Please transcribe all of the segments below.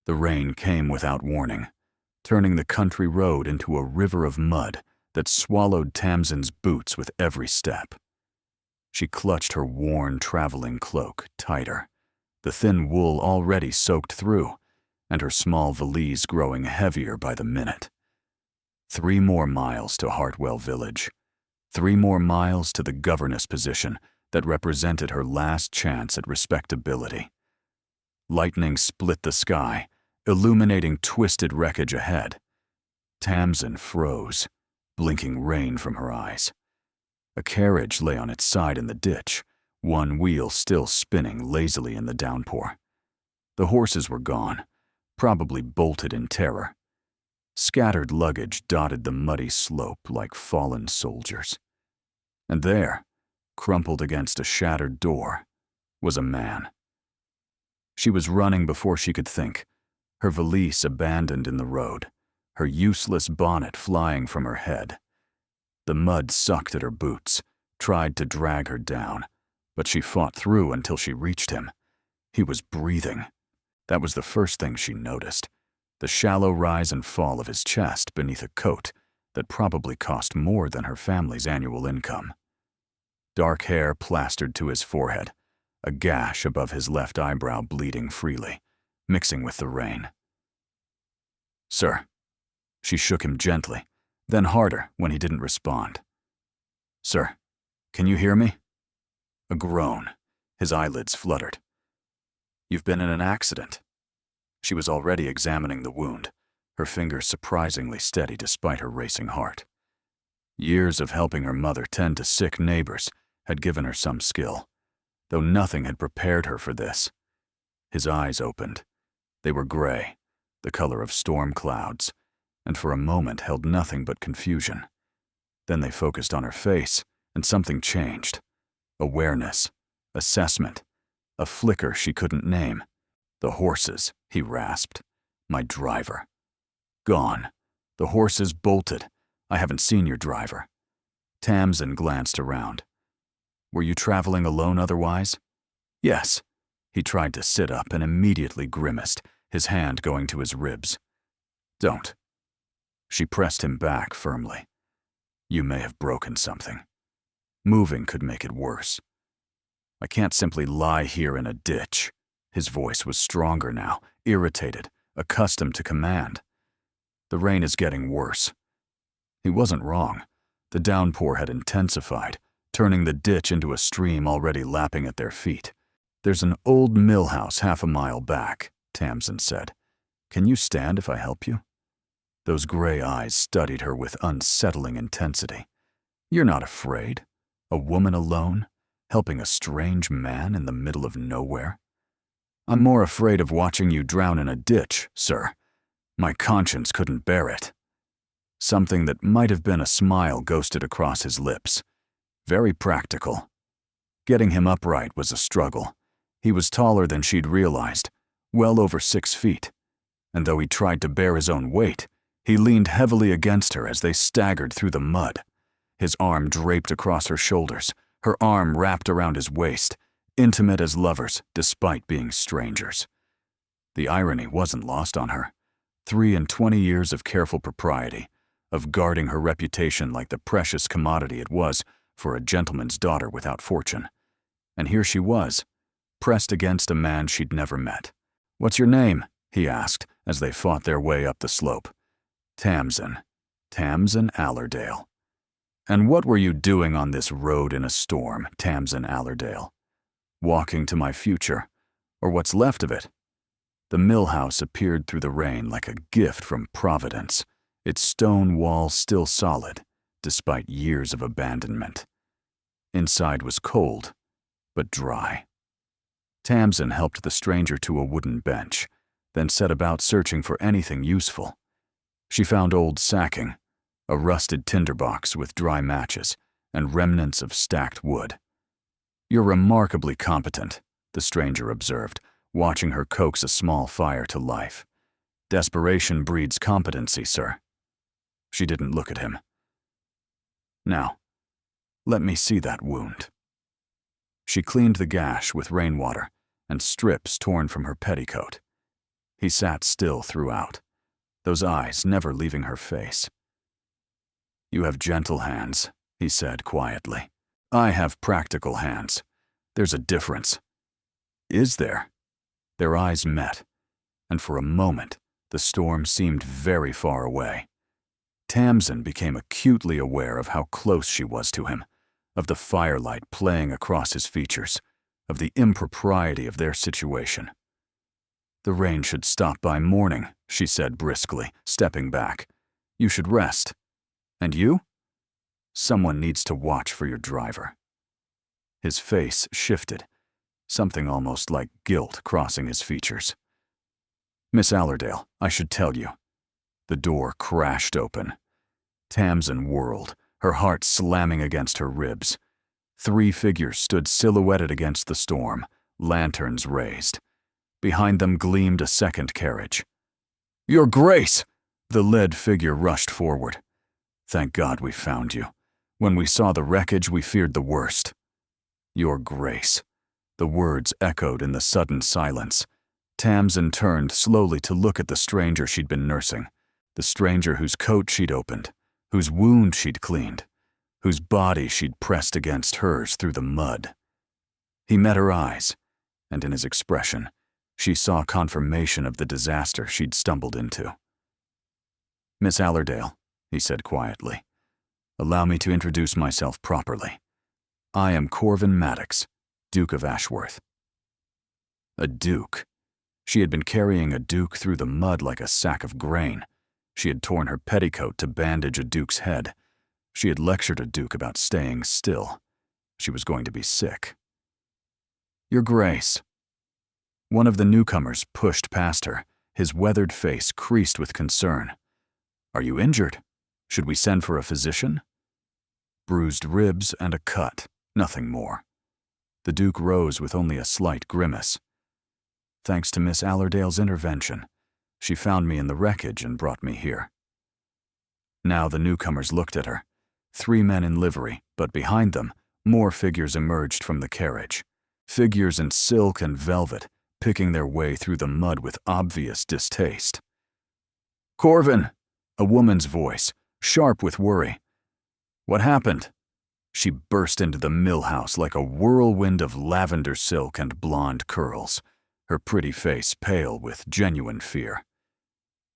The rain came without warning, turning the country road into a river of mud that swallowed Tamsin's boots with every step. She clutched her worn traveling cloak tighter, the thin wool already soaked through, and her small valise growing heavier by the minute. 3 more miles to Hartwell Village. 3 more miles to the governess position that represented her last chance at respectability. Lightning split the sky, illuminating twisted wreckage ahead. Tamsin froze, blinking rain from her eyes. A carriage lay on its side in the ditch, one wheel still spinning lazily in the downpour. The horses were gone, probably bolted in terror. Scattered luggage dotted the muddy slope like fallen soldiers. And there, crumpled against a shattered door, was a man. She was running before she could think, her valise abandoned in the road, her useless bonnet flying from her head. The mud sucked at her boots, tried to drag her down, but she fought through until she reached him. He was breathing. That was the first thing she noticed, the shallow rise and fall of his chest beneath a coat that probably cost more than her family's annual income. Dark hair plastered to his forehead, a gash above his left eyebrow bleeding freely, mixing with the rain. "Sir." She shook him gently, then harder when he didn't respond. "Sir, can you hear me?" A groan. His eyelids fluttered. "You've been in an accident." She was already examining the wound, her fingers surprisingly steady despite her racing heart. Years of helping her mother tend to sick neighbors had given her some skill, though nothing had prepared her for this. His eyes opened. They were gray, the color of storm clouds, and for a moment held nothing but confusion. Then they focused on her face, and something changed. Awareness, assessment, a flicker she couldn't name. "The horses," he rasped. "My driver. Gone. The horses bolted. I haven't seen your driver." Tamsin glanced around. "Were you traveling alone otherwise?" "Yes." He tried to sit up and immediately grimaced, his hand going to his ribs. "Don't." She pressed him back firmly. "You may have broken something. Moving could make it worse. I can't simply lie here in a ditch." His voice was stronger now, irritated, accustomed to command. "The rain is getting worse." He wasn't wrong. The downpour had intensified, turning the ditch into a stream already lapping at their feet. "There's an old mill house half a mile back," Tamsin said. "Can you stand if I help you?" Those gray eyes studied her with unsettling intensity. "You're not afraid? A woman alone, helping a strange man in the middle of nowhere?" "I'm more afraid of watching you drown in a ditch, sir. My conscience couldn't bear it." Something that might have been a smile ghosted across his lips. Very practical. Getting him upright was a struggle. He was taller than she'd realized, well over 6 feet. And though he tried to bear his own weight, he leaned heavily against her as they staggered through the mud. His arm draped across her shoulders, her arm wrapped around his waist, intimate as lovers despite being strangers. The irony wasn't lost on her. 23 years of careful propriety, of guarding her reputation like the precious commodity it was for a gentleman's daughter without fortune. And here she was, pressed against a man she'd never met. "What's your name?" he asked as they fought their way up the slope. "Tamsin. Tamsin Allerdale." "And what were you doing on this road in a storm, Tamsin Allerdale?" "Walking to my future, or what's left of it." The mill house appeared through the rain like a gift from Providence, its stone walls still solid, despite years of abandonment. Inside was cold, but dry. Tamsin helped the stranger to a wooden bench, then set about searching for anything useful. She found old sacking, a rusted tinderbox with dry matches, and remnants of stacked wood. "You're remarkably competent," the stranger observed, watching her coax a small fire to life. "Desperation breeds competency, sir." She didn't look at him. "Now, let me see that wound." She cleaned the gash with rainwater and strips torn from her petticoat. He sat still throughout, those eyes never leaving her face. "You have gentle hands," he said quietly. "I have practical hands. There's a difference." "Is there?" Their eyes met, and for a moment, the storm seemed very far away. Tamsin became acutely aware of how close she was to him, of the firelight playing across his features, of the impropriety of their situation. "The rain should stop by morning," she said briskly, stepping back. "You should rest. And you? Someone needs to watch for your driver." His face shifted, something almost like guilt crossing his features. "Miss Allerdale, I should tell you." The door crashed open. Tamsin whirled, her heart slamming against her ribs. 3 figures stood silhouetted against the storm, lanterns raised. Behind them gleamed a second carriage. "Your Grace!" The lead figure rushed forward. "Thank God we found you. When we saw the wreckage, we feared the worst." "Your Grace." The words echoed in the sudden silence. Tamsin turned slowly to look at the stranger she'd been nursing, the stranger whose coat she'd opened, whose wound she'd cleaned, whose body she'd pressed against hers through the mud. He met her eyes, and in his expression, she saw confirmation of the disaster she'd stumbled into. "Miss Allerdale," he said quietly, "allow me to introduce myself properly. I am Corvin Maddox, Duke of Ashworth." A duke. She had been carrying a duke through the mud like a sack of grain. She had torn her petticoat to bandage a duke's head. She had lectured a duke about staying still. She was going to be sick. "Your Grace." One of the newcomers pushed past her, his weathered face creased with concern. "Are you injured? Should we send for a physician?" Bruised ribs and a cut, nothing more. The Duke rose with only a slight grimace. "Thanks to Miss Allerdale's intervention. She found me in the wreckage and brought me here." Now the newcomers looked at her. 3 men in livery, but behind them, more figures emerged from the carriage. Figures in silk and velvet, picking their way through the mud with obvious distaste. "Corvin!" A woman's voice, sharp with worry. "What happened?" She burst into the mill house like a whirlwind of lavender silk and blonde curls, her pretty face pale with genuine fear.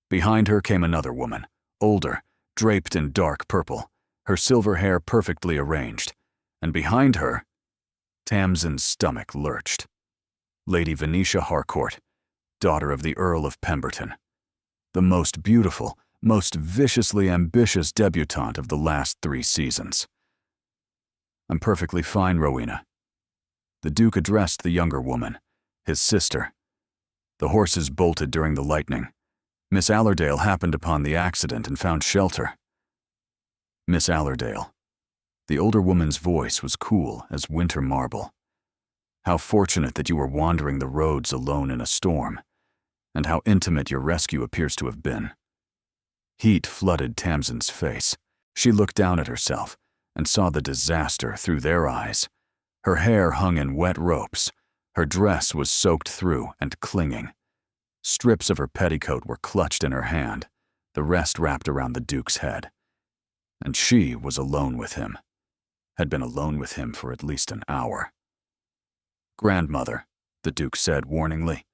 Behind her came another woman, older, draped in dark purple, her silver hair perfectly arranged, and behind her, Tamsin's stomach lurched. Lady Venetia Harcourt, daughter of the Earl of Pemberton. The most beautiful, most viciously ambitious debutante of the last 3 seasons. "I'm perfectly fine, Rowena." The Duke addressed the younger woman, his sister. "The horses bolted during the lightning. Miss Allerdale happened upon the accident and found shelter." "Miss Allerdale." The older woman's voice was cool as winter marble. "How fortunate that you were wandering the roads alone in a storm, and how intimate your rescue appears to have been." Heat flooded Tamsin's face. She looked down at herself and saw the disaster through their eyes. Her hair hung in wet ropes. Her dress was soaked through and clinging. Strips of her petticoat were clutched in her hand, the rest wrapped around the Duke's head. And she was alone with him. Had been alone with him for at least an hour. "Grandmother," the Duke said warningly,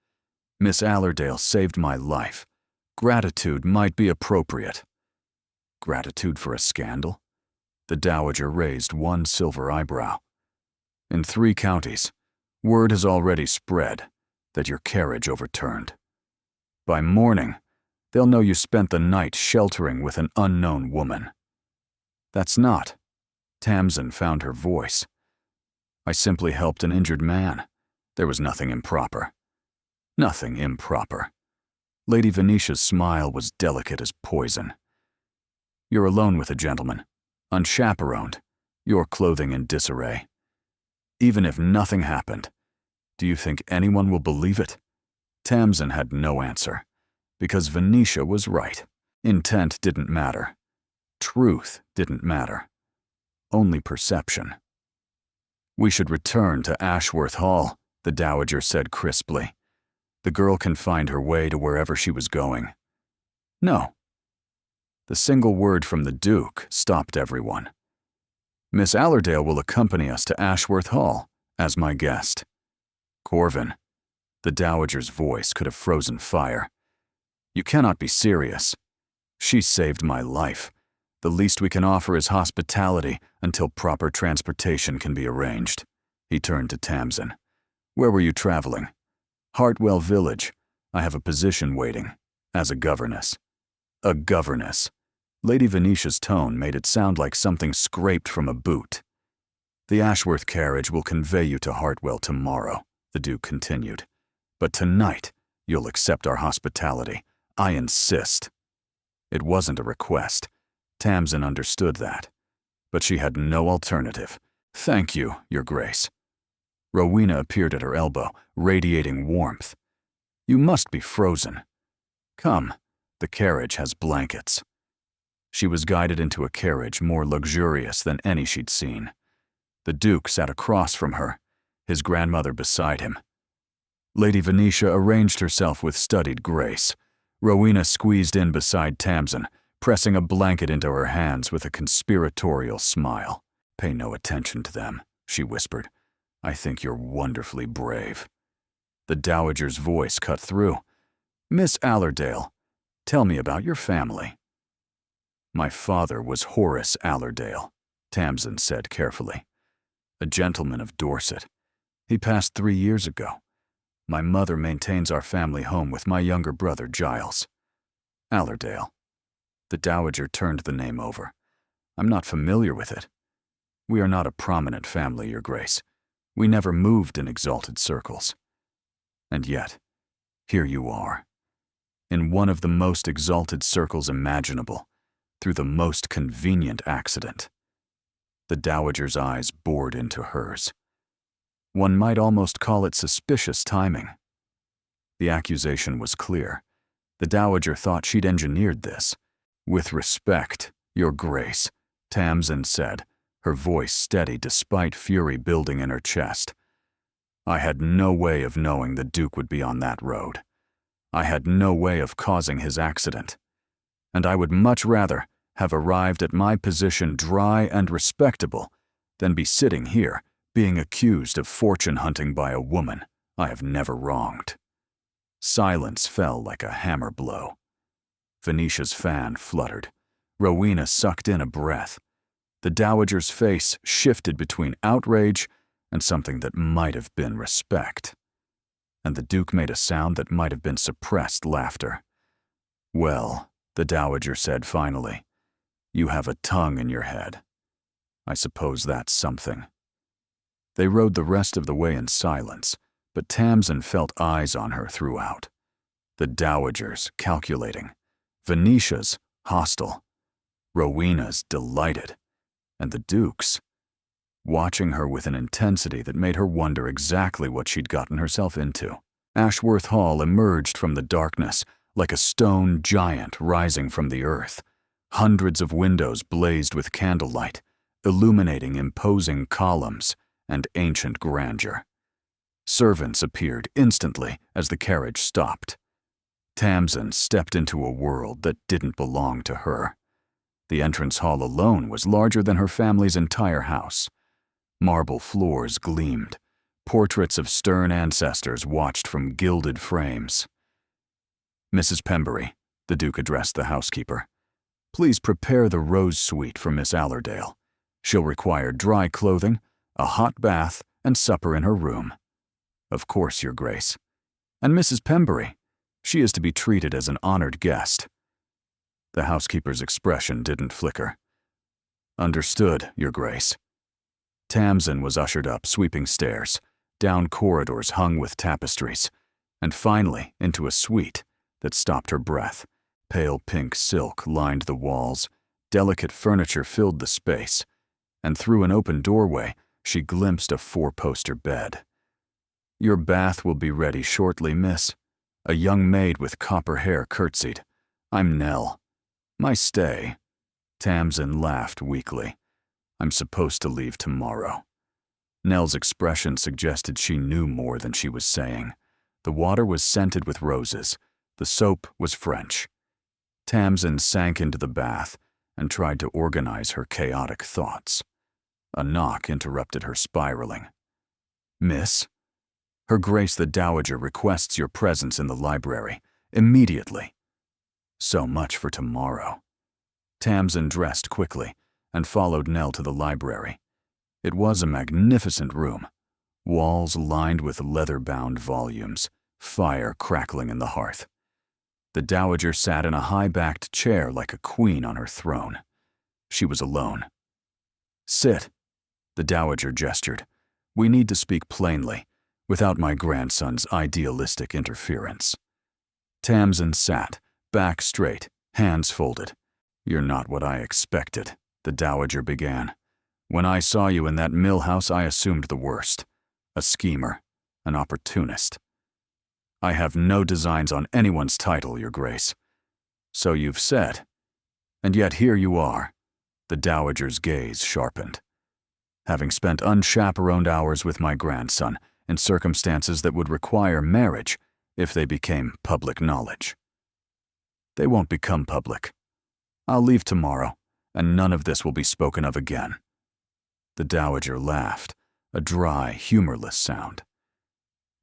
"Miss Allerdale saved my life. Gratitude might be appropriate." "Gratitude for a scandal?" The Dowager raised one silver eyebrow. "In 3 counties, word has already spread that your carriage overturned. By morning, they'll know you spent the night sheltering with an unknown woman." "That's not." Tamsin found her voice. "I simply helped an injured man. There was nothing improper." "Nothing improper." Lady Venetia's smile was delicate as poison. "You're alone with a gentleman, unchaperoned, your clothing in disarray. Even if nothing happened, do you think anyone will believe it?" Tamsin had no answer, because Venetia was right. Intent didn't matter. Truth didn't matter. Only perception. "We should return to Ashworth Hall," the Dowager said crisply. The girl can find her way to wherever she was going. No. The single word from the Duke stopped everyone. Miss Allerdale will accompany us to Ashworth Hall as my guest. Corvin. The Dowager's voice could have frozen fire. You cannot be serious. She saved my life. The least we can offer is hospitality until proper transportation can be arranged. He turned to Tamsin. Where were you traveling? Hartwell Village. I have a position waiting. As a governess. A governess. Lady Venetia's tone made it sound like something scraped from a boot. The Ashworth carriage will convey you to Hartwell tomorrow, the Duke continued. But tonight, you'll accept our hospitality. I insist. It wasn't a request. Tamsin understood that. But she had no alternative. Thank you, Your Grace. Rowena appeared at her elbow, radiating warmth. You must be frozen. Come, the carriage has blankets. She was guided into a carriage more luxurious than any she'd seen. The Duke sat across from her, his grandmother beside him. Lady Venetia arranged herself with studied grace. Rowena squeezed in beside Tamsin, pressing a blanket into her hands with a conspiratorial smile. Pay no attention to them, she whispered. I think you're wonderfully brave. The Dowager's voice cut through. Miss Allerdale, tell me about your family. My father was Horace Allerdale, Tamsin said carefully. A gentleman of Dorset. He passed 3 years ago. My mother maintains our family home with my younger brother, Giles. Allerdale. The Dowager turned the name over. I'm not familiar with it. We are not a prominent family, Your Grace. We never moved in exalted circles. And yet, here you are. In one of the most exalted circles imaginable, through the most convenient accident. The Dowager's eyes bored into hers. One might almost call it suspicious timing. The accusation was clear. The Dowager thought she'd engineered this. With respect, Your Grace, Tamsin said, her voice steady despite fury building in her chest. I had no way of knowing the Duke would be on that road. I had no way of causing his accident. And I would much rather have arrived at my position dry and respectable than be sitting here being accused of fortune hunting by a woman I have never wronged. Silence fell like a hammer blow. Venetia's fan fluttered. Rowena sucked in a breath. The Dowager's face shifted between outrage and something that might have been respect. And the Duke made a sound that might have been suppressed laughter. Well, the Dowager said finally, you have a tongue in your head. I suppose that's something. They rode the rest of the way in silence, but Tamsin felt eyes on her throughout. The Dowager's calculating, Venetia's hostile, Rowena's delighted, and the Duke's watching her with an intensity that made her wonder exactly what she'd gotten herself into. Ashworth Hall emerged from the darkness like a stone giant rising from the earth. Hundreds of windows blazed with candlelight, illuminating imposing columns and ancient grandeur. Servants appeared instantly as the carriage stopped. Tamsin stepped into a world that didn't belong to her. The entrance hall alone was larger than her family's entire house. Marble floors gleamed. Portraits of stern ancestors watched from gilded frames. Mrs. Pembury, the Duke addressed the housekeeper. Please prepare the rose suite for Miss Allerdale. She'll require dry clothing, a hot bath, and supper in her room. Of course, Your Grace. And Mrs. Pembury, she is to be treated as an honored guest. The housekeeper's expression didn't flicker. Understood, Your Grace. Tamsin was ushered up sweeping stairs, down corridors hung with tapestries, and finally into a suite that stopped her breath. Pale pink silk lined the walls, delicate furniture filled the space, and through an open doorway she glimpsed a 4-poster bed. Your bath will be ready shortly, miss. A young maid with copper hair curtsied. I'm Nell. My stay. Tamsin laughed weakly. I'm supposed to leave tomorrow. Nell's expression suggested she knew more than she was saying. The water was scented with roses. The soap was French. Tamsin sank into the bath and tried to organize her chaotic thoughts. A knock interrupted her spiraling. "Miss? Her Grace the Dowager requests your presence in the library, immediately." So much for tomorrow. Tamsin dressed quickly and followed Nell to the library. It was a magnificent room, walls lined with leather-bound volumes, fire crackling in the hearth. The Dowager sat in a high-backed chair like a queen on her throne. She was alone. "Sit," the Dowager gestured. "We need to speak plainly, without my grandson's idealistic interference." Tamsin sat, back straight, hands folded. "You're not what I expected," the Dowager began. "When I saw you in that mill house, I assumed the worst. A schemer, an opportunist. I have no designs on anyone's title, Your Grace." "So you've said. And yet here you are." The Dowager's gaze sharpened. "Having spent unchaperoned hours with my grandson in circumstances that would require marriage if they became public knowledge." "They won't become public. I'll leave tomorrow, and none of this will be spoken of again." The Dowager laughed, a dry, humorless sound.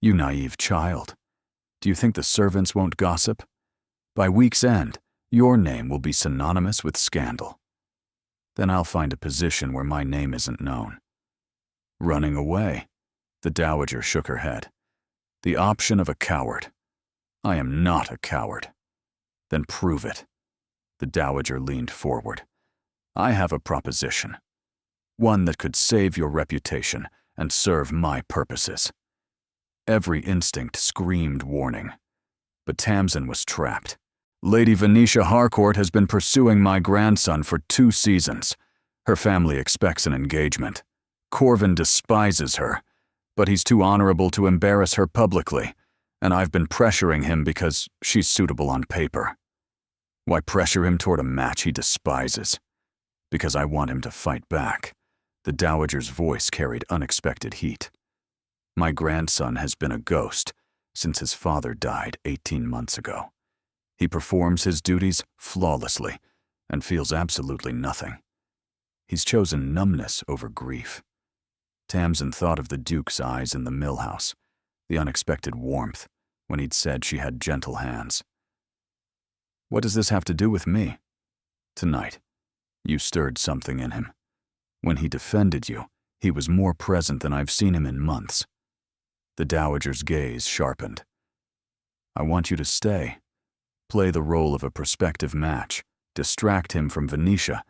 "You naive child. Do you think the servants won't gossip? By week's end, your name will be synonymous with scandal. Then I'll find a position where my name isn't known." "Running away?" The Dowager shook her head. "The option of a coward. I am not a coward." "Then prove it." The Dowager leaned forward. "I have a proposition. One that could save your reputation and serve my purposes." Every instinct screamed warning. But Tamsin was trapped. "Lady Venetia Harcourt has been pursuing my grandson for 2 seasons. Her family expects an engagement. Corvin despises her, but he's too honorable to embarrass her publicly, and I've been pressuring him because she's suitable on paper." "Why pressure him toward a match he despises?" "Because I want him to fight back." The Dowager's voice carried unexpected heat. "My grandson has been a ghost since his father died 18 months ago. He performs his duties flawlessly and feels absolutely nothing. He's chosen numbness over grief." Tamsin thought of the Duke's eyes in the mill house, the unexpected warmth when he'd said she had gentle hands. "What does this have to do with me?" "Tonight, you stirred something in him. When he defended you, he was more present than I've seen him in months." The Dowager's gaze sharpened. "I want you to stay. Play the role of a prospective match, distract him from Venetia,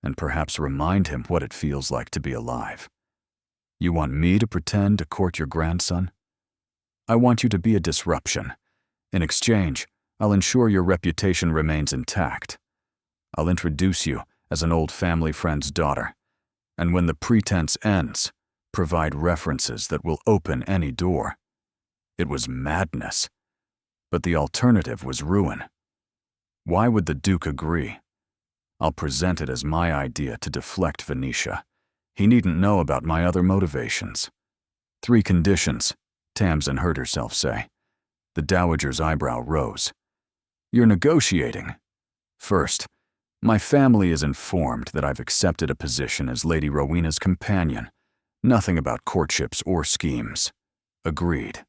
and perhaps remind him what it feels like to be alive. You want me to pretend to court your grandson? I want you to be a disruption. In exchange, I'll ensure your reputation remains intact. I'll introduce you as an old family friend's daughter, and when the pretense ends, provide references that will open any door." It was madness, but the alternative was ruin. Why would the Duke agree? "I'll present it as my idea to deflect Venetia. He needn't know about my other motivations." 3 conditions, Tamsin heard herself say. The Dowager's eyebrow rose. "You're negotiating." "First, my family is informed that I've accepted a position as Lady Rowena's companion. Nothing about courtships or schemes." "Agreed."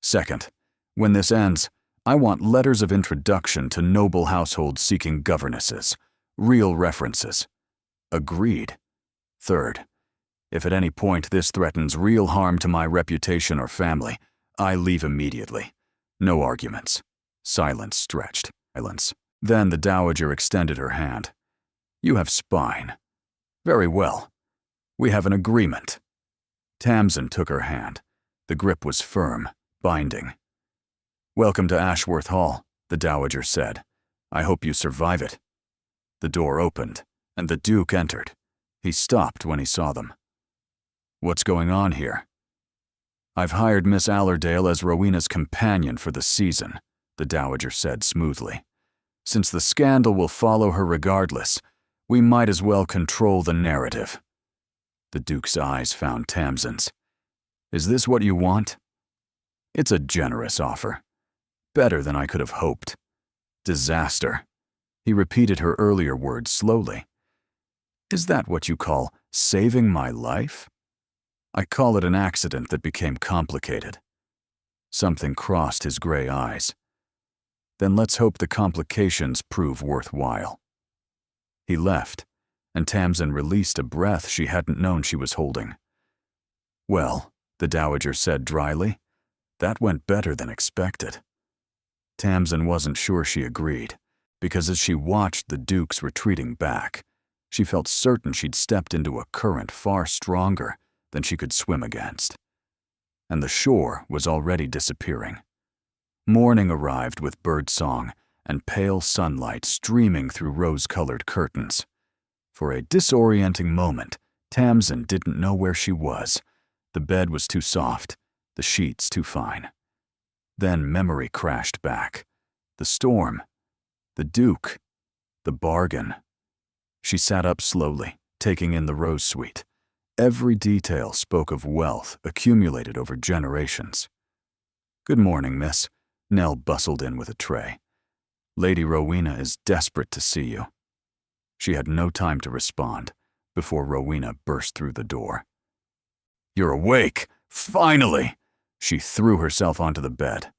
"Second, when this ends, I want letters of introduction to noble households seeking governesses, real references." "Agreed." "Third, if at any point this threatens real harm to my reputation or family, I leave immediately. No arguments." Silence stretched. Silence. Then the Dowager extended her hand. "You have spine. Very well. We have an agreement." Tamsin took her hand. The grip was firm, binding. "Welcome to Ashworth Hall," the Dowager said. "I hope you survive it." The door opened, and the Duke entered. He stopped when he saw them. "What's going on here?" "I've hired Miss Allerdale as Rowena's companion for the season," the Dowager said smoothly. "Since the scandal will follow her regardless, we might as well control the narrative." The Duke's eyes found Tamsin's. "Is this what you want?" It's a generous offer. Better than I could have hoped. Disaster. He repeated her earlier words slowly. Is that what you call saving my life? I call it an accident that became complicated. Something crossed his gray eyes. Then let's hope the complications prove worthwhile. He left, and Tamsin released a breath she hadn't known she was holding. Well, the Dowager said dryly, that went better than expected. Tamsin wasn't sure she agreed, because as she watched the Dukes retreating back, she felt certain she'd stepped into a current far stronger than she could swim against. And the shore was already disappearing. Morning arrived with birdsong and pale sunlight streaming through rose-colored curtains. For a disorienting moment, Tamsin didn't know where she was. The bed was too soft, the sheets too fine. Then memory crashed back. The storm, the Duke, the bargain. She sat up slowly, taking in the rose suite. Every detail spoke of wealth accumulated over generations. Good morning, miss. Nell bustled in with a tray. Lady Rowena is desperate to see you. She had no time to respond before Rowena burst through the door. You're awake! Finally! She threw herself onto the bed.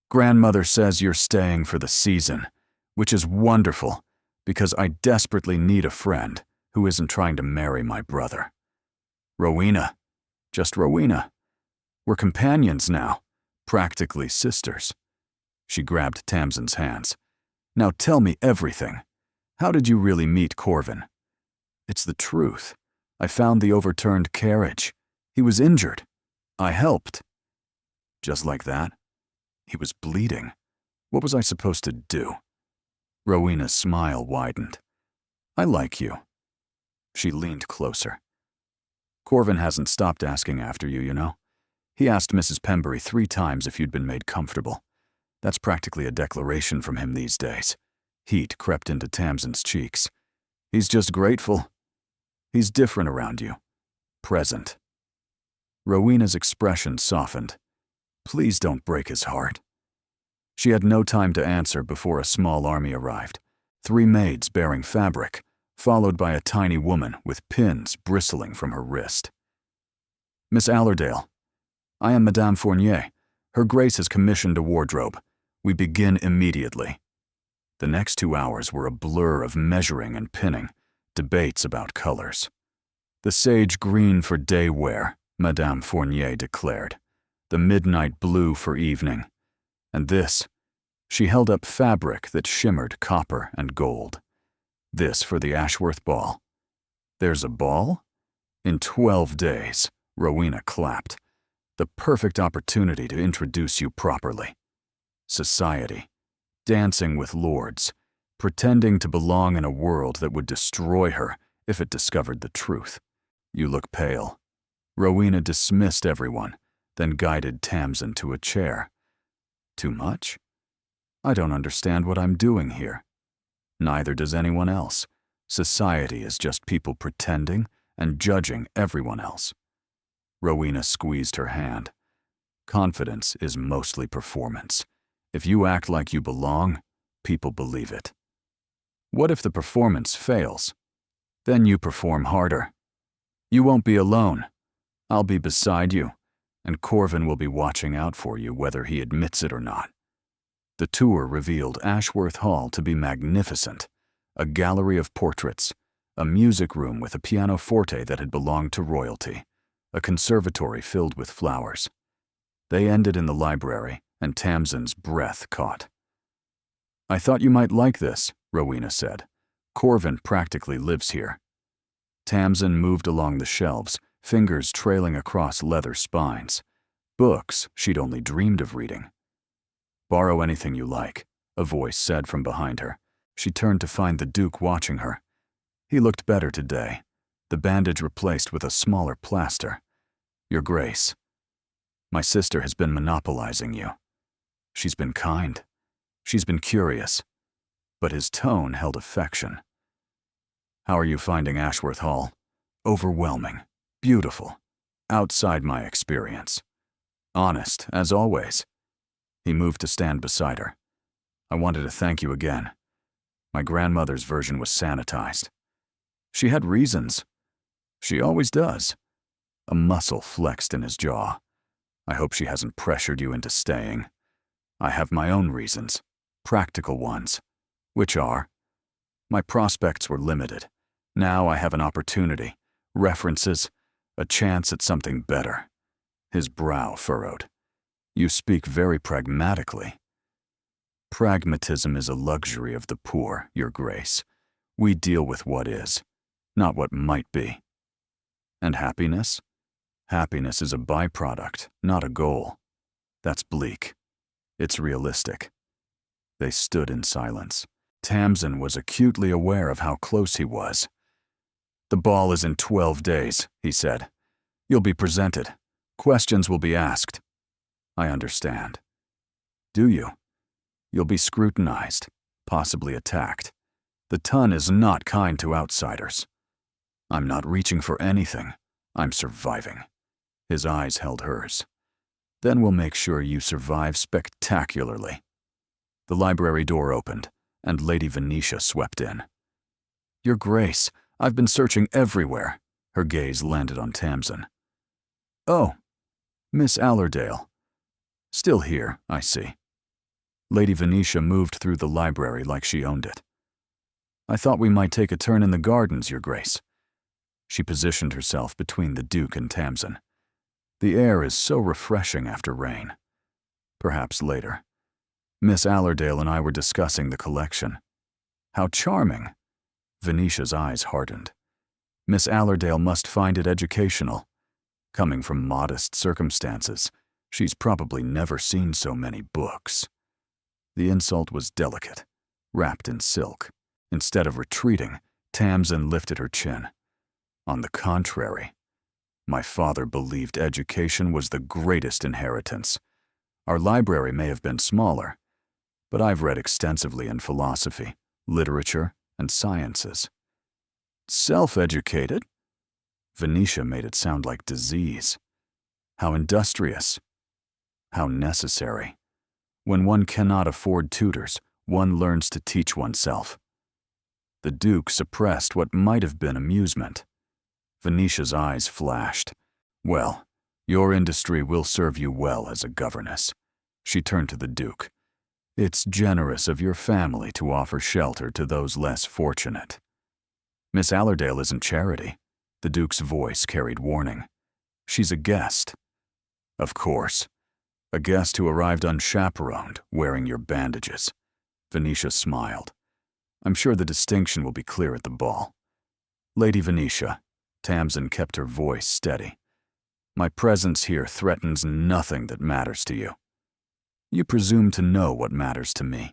Grandmother says you're staying for the season, which is wonderful, because I desperately need a friend who isn't trying to marry my brother. Rowena. Just Rowena. We're companions now, practically sisters. She grabbed Tamsin's hands. Now tell me everything. How did you really meet Corvin? It's the truth. I found the overturned carriage. He was injured. I helped. Just like that? He was bleeding. What was I supposed to do? Rowena's smile widened. I like you. She leaned closer. Corvin hasn't stopped asking after you, you know. He asked Mrs. Pembury 3 times if you'd been made comfortable. That's practically a declaration from him these days. Heat crept into Tamsin's cheeks. He's just grateful. He's different around you. Present. Rowena's expression softened. Please don't break his heart. She had no time to answer before a small army arrived. 3 maids bearing fabric, followed by a tiny woman with pins bristling from her wrist. Miss Allerdale, I am Madame Fournier. Her Grace has commissioned a wardrobe. We begin immediately. The next 2 hours were a blur of measuring and pinning, debates about colors. The sage green for day wear, Madame Fournier declared. The midnight blue for evening. And this, she held up fabric that shimmered copper and gold. This for the Ashworth ball. There's a ball? In 12 days, Rowena clapped. The perfect opportunity to introduce you properly. Society. Dancing with lords. Pretending to belong in a world that would destroy her if it discovered the truth. You look pale. Rowena dismissed everyone, then guided Tamsin to a chair. Too much? I don't understand what I'm doing here. Neither does anyone else. Society is just people pretending and judging everyone else. Rowena squeezed her hand. Confidence is mostly performance. If you act like you belong, people believe it. What if the performance fails? Then you perform harder. You won't be alone. I'll be beside you, and Corvin will be watching out for you whether he admits it or not. The tour revealed Ashworth Hall to be magnificent. A gallery of portraits, a music room with a pianoforte that had belonged to royalty, a conservatory filled with flowers. They ended in the library, and Tamsin's breath caught. I thought you might like this, Rowena said. Corvin practically lives here. Tamsin moved along the shelves, fingers trailing across leather spines. Books she'd only dreamed of reading. Borrow anything you like, a voice said from behind her. She turned to find the Duke watching her. He looked better today, the bandage replaced with a smaller plaster. Your Grace, my sister has been monopolizing you. She's been kind. She's been curious. But his tone held affection. How are you finding Ashworth Hall? Overwhelming. Beautiful. Outside my experience. Honest, as always. He moved to stand beside her. I wanted to thank you again. My grandmother's version was sanitized. She had reasons. She always does. A muscle flexed in his jaw. I hope she hasn't pressured you into staying. I have my own reasons, practical ones, which are, my prospects were limited. Now I have an opportunity, references, a chance at something better. His brow furrowed. You speak very pragmatically. Pragmatism is a luxury of the poor, Your Grace. We deal with what is, not what might be. And happiness? Happiness is a byproduct, not a goal. That's bleak. It's realistic. They stood in silence. Tamsin was acutely aware of how close he was. The ball is in 12 days, he said. You'll be presented. Questions will be asked. I understand. Do you? You'll be scrutinized, possibly attacked. The Tun is not kind to outsiders. I'm not reaching for anything. I'm surviving. His eyes held hers. Then we'll make sure you survive spectacularly. The library door opened, and Lady Venetia swept in. Your Grace, I've been searching everywhere. Her gaze landed on Tamsin. Oh, Miss Allerdale. Still here, I see. Lady Venetia moved through the library like she owned it. I thought we might take a turn in the gardens, Your Grace. She positioned herself between the Duke and Tamsin. The air is so refreshing after rain. Perhaps later. Miss Allerdale and I were discussing the collection. How charming. Venetia's eyes hardened. Miss Allerdale must find it educational. Coming from modest circumstances, she's probably never seen so many books. The insult was delicate, wrapped in silk. Instead of retreating, Tamsin lifted her chin. On the contrary, my father believed education was the greatest inheritance. Our library may have been smaller, but I've read extensively in philosophy, literature, and sciences. Self-educated? Venetia made it sound like disease. How industrious. How necessary. When one cannot afford tutors, one learns to teach oneself. The Duke suppressed what might have been amusement. Venetia's eyes flashed. Well, your industry will serve you well as a governess. She turned to the Duke. It's generous of your family to offer shelter to those less fortunate. Miss Allerdale isn't charity. The Duke's voice carried warning. She's a guest. Of course. A guest who arrived unchaperoned, wearing your bandages. Venetia smiled. I'm sure the distinction will be clear at the ball. Lady Venetia, Tamsin kept her voice steady. My presence here threatens nothing that matters to you. You presume to know what matters to me.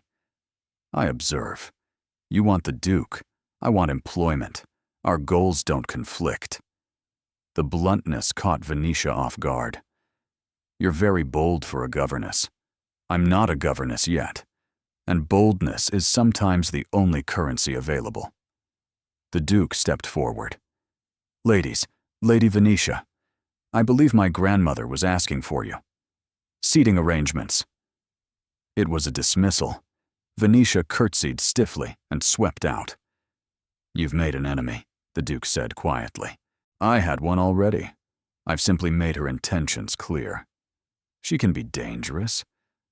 I observe. You want the Duke. I want employment. Our goals don't conflict. The bluntness caught Venetia off guard. You're very bold for a governess. I'm not a governess yet, and boldness is sometimes the only currency available. The Duke stepped forward. Ladies, Lady Venetia, I believe my grandmother was asking for you. Seating arrangements. It was a dismissal. Venetia curtsied stiffly and swept out. You've made an enemy, the Duke said quietly. I had one already. I've simply made her intentions clear. She can be dangerous.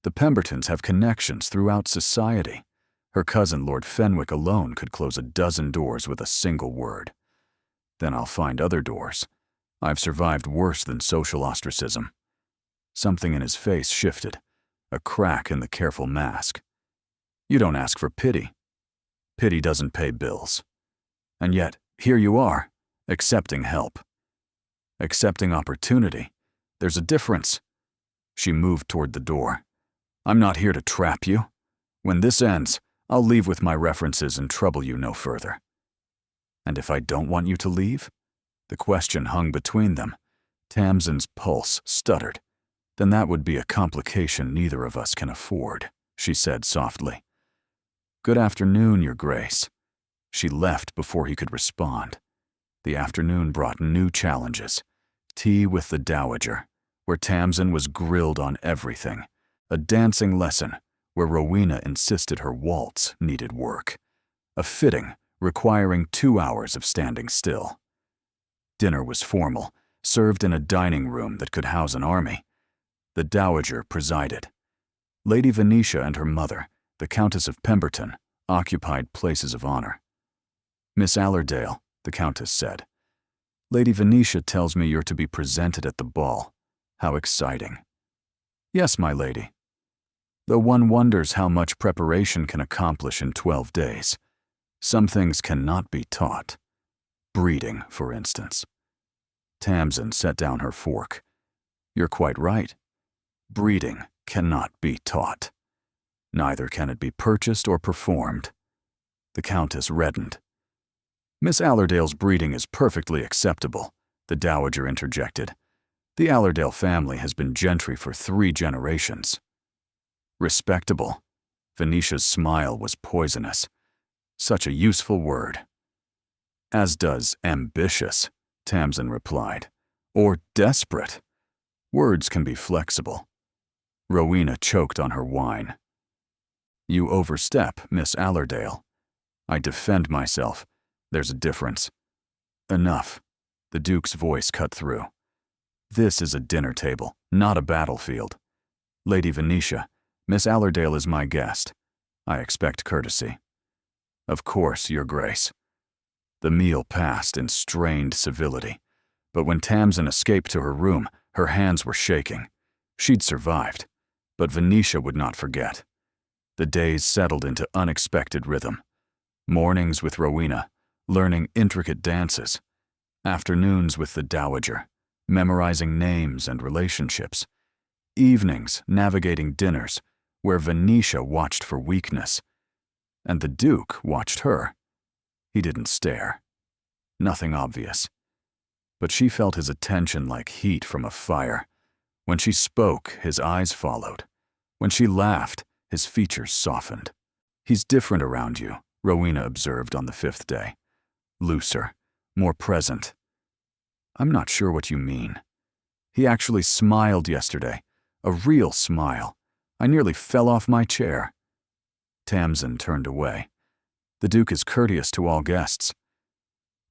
The Pembertons have connections throughout society. Her cousin Lord Fenwick alone could close a dozen doors with a single word. Then I'll find other doors. I've survived worse than social ostracism. Something in his face shifted, a crack in the careful mask. You don't ask for pity. Pity doesn't pay bills. And yet, here you are, accepting help. Accepting opportunity. There's a difference. She moved toward the door. I'm not here to trap you. When this ends, I'll leave with my references and trouble you no further. And if I don't want you to leave? The question hung between them. Tamsin's pulse stuttered. Then that would be a complication neither of us can afford, she said softly. Good afternoon, Your Grace. She left before he could respond. The afternoon brought new challenges. Tea with the Dowager, where Tamsin was grilled on everything, a dancing lesson where Rowena insisted her waltz needed work, a fitting requiring 2 hours of standing still. Dinner was formal, served in a dining room that could house an army. The Dowager presided. Lady Venetia and her mother, the Countess of Pemberton, occupied places of honor. "Miss Allerdale," the Countess said, "Lady Venetia tells me you're to be presented at the ball. How exciting." "Yes, my lady." Though one wonders how much preparation can accomplish in 12 days. Some things cannot be taught. Breeding, for instance. Tamsin set down her fork. "You're quite right. Breeding cannot be taught. Neither can it be purchased or performed." The Countess reddened. "Miss Allerdale's breeding is perfectly acceptable," the Dowager interjected. "The Allerdale family has been gentry for 3 generations." "Respectable." Venetia's smile was poisonous. Such a useful word. "As does ambitious," Tamsin replied. "Or desperate. Words can be flexible." Rowena choked on her wine. "You overstep, Miss Allerdale." "I defend myself. There's a difference." "Enough." The Duke's voice cut through. "This is a dinner table, not a battlefield. Lady Venetia, Miss Allerdale is my guest. I expect courtesy." "Of course, Your Grace." The meal passed in strained civility, but when Tamsin escaped to her room, her hands were shaking. She'd survived, but Venetia would not forget. The days settled into unexpected rhythm. Mornings with Rowena, learning intricate dances. Afternoons with the Dowager, memorizing names and relationships. Evenings navigating dinners, where Venetia watched for weakness. And the Duke watched her. He didn't stare. Nothing obvious. But she felt his attention like heat from a fire. When she spoke, his eyes followed. When she laughed, his features softened. "He's different around you," Rowena observed on the 5th day. "Looser, more present." "I'm not sure what you mean." "He actually smiled yesterday. A real smile. I nearly fell off my chair." Tamsin turned away. "The Duke is courteous to all guests."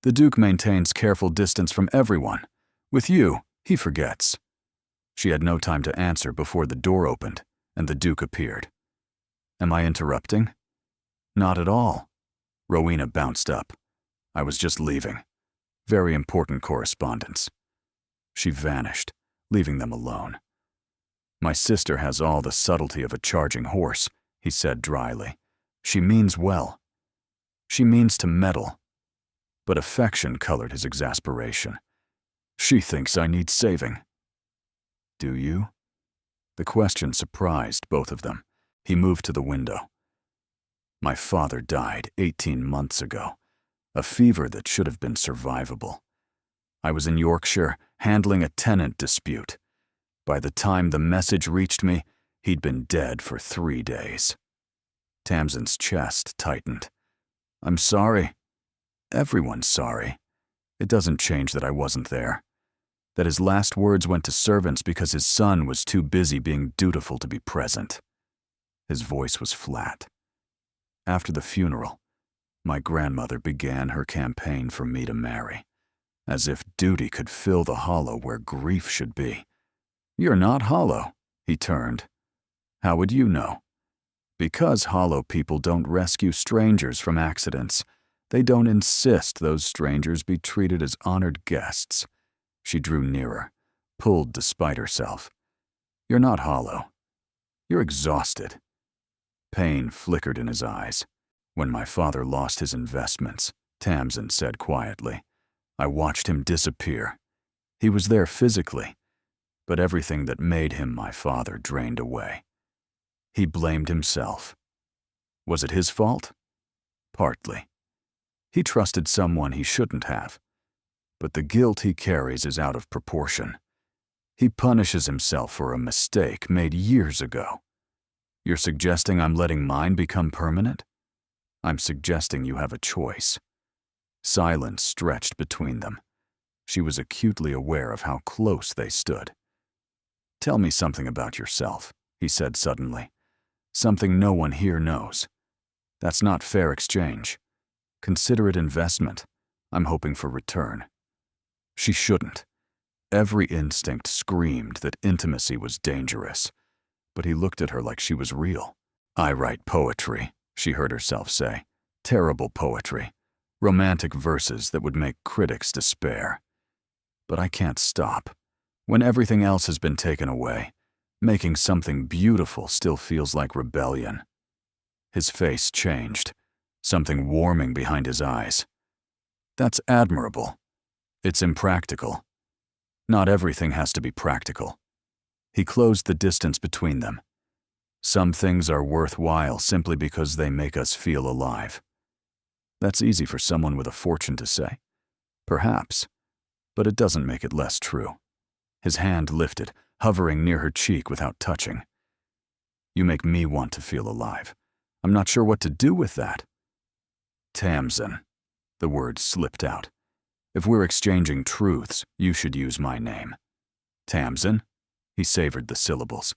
"The Duke maintains careful distance from everyone. With you, he forgets." She had no time to answer before the door opened, and the Duke appeared. "Am I interrupting?" "Not at all." Rowena bounced up. "I was just leaving. Very important correspondence." She vanished, leaving them alone. "My sister has all the subtlety of a charging horse," he said dryly. "She means well. She means to meddle." But affection colored his exasperation. "She thinks I need saving." "Do you?" The question surprised both of them. He moved to the window. "My father died 18 months ago. A fever that should have been survivable. I was in Yorkshire handling a tenant dispute. By the time the message reached me, he'd been dead for 3 days." Tamsin's chest tightened. "I'm sorry." "Everyone's sorry. It doesn't change that I wasn't there. That his last words went to servants because his son was too busy being dutiful to be present." His voice was flat. "After the funeral, my grandmother began her campaign for me to marry, as if duty could fill the hollow where grief should be." "You're not hollow," he turned. "How would you know?" "Because hollow people don't rescue strangers from accidents. They don't insist those strangers be treated as honored guests." She drew nearer, pulled despite herself. "You're not hollow. You're exhausted." Pain flickered in his eyes. "When my father lost his investments," Tamsin said quietly, "I watched him disappear. He was there physically, but everything that made him my father drained away. He blamed himself. Was it his fault? Partly. He trusted someone he shouldn't have, but the guilt he carries is out of proportion. He punishes himself for a mistake made years ago. You're suggesting I'm letting mine become permanent? I'm suggesting you have a choice." Silence stretched between them. She was acutely aware of how close they stood. Tell me something about yourself, he said suddenly. Something no one here knows. That's not fair exchange. Consider it investment. I'm hoping for return. She shouldn't. Every instinct screamed that intimacy was dangerous, but he looked at her like she was real. I write poetry, she heard herself say. Terrible poetry. Romantic verses that would make critics despair. But I can't stop. When everything else has been taken away, making something beautiful still feels like rebellion. His face changed, something warming behind his eyes. That's admirable. It's impractical. Not everything has to be practical. He closed the distance between them. Some things are worthwhile simply because they make us feel alive. That's easy for someone with a fortune to say. Perhaps, but it doesn't make it less true. His hand lifted, hovering near her cheek without touching. You make me want to feel alive. I'm not sure what to do with that. Tamsin, the words slipped out. If we're exchanging truths, you should use my name. Tamsin, he savored the syllables.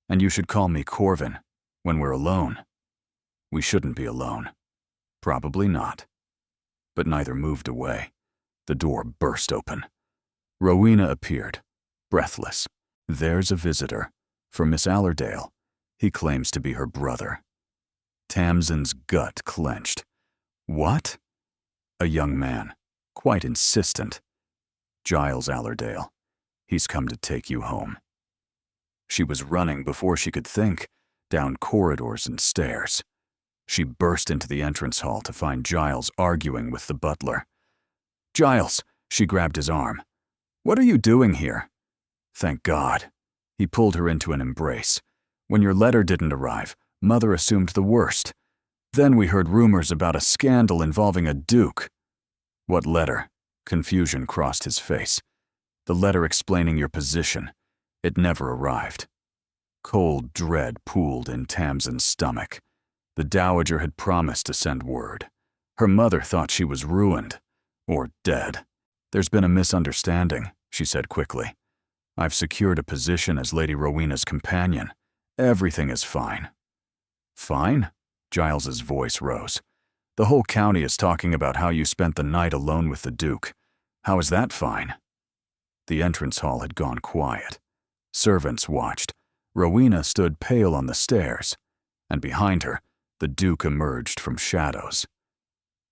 And you should call me Corvin when we're alone. We shouldn't be alone. Probably not. But neither moved away. The door burst open. Rowena appeared, breathless. There's a visitor. For Miss Allerdale. He claims to be her brother. Tamsin's gut clenched. What? A young man, quite insistent. Giles Allerdale. He's come to take you home. She was running before she could think, down corridors and stairs. She burst into the entrance hall to find Giles arguing with the butler. Giles, she grabbed his arm. What are you doing here? Thank God. He pulled her into an embrace. When your letter didn't arrive, Mother assumed the worst. Then we heard rumors about a scandal involving a duke. What letter? Confusion crossed his face. The letter explaining your position. It never arrived. Cold dread pooled in Tamsin's stomach. The dowager had promised to send word. Her mother thought she was ruined, or dead. There's been a misunderstanding, she said quickly. I've secured a position as Lady Rowena's companion. Everything is fine. Fine? Giles's voice rose. The whole county is talking about how you spent the night alone with the Duke. How is that fine? The entrance hall had gone quiet. Servants watched. Rowena stood pale on the stairs, and behind her, the Duke emerged from shadows.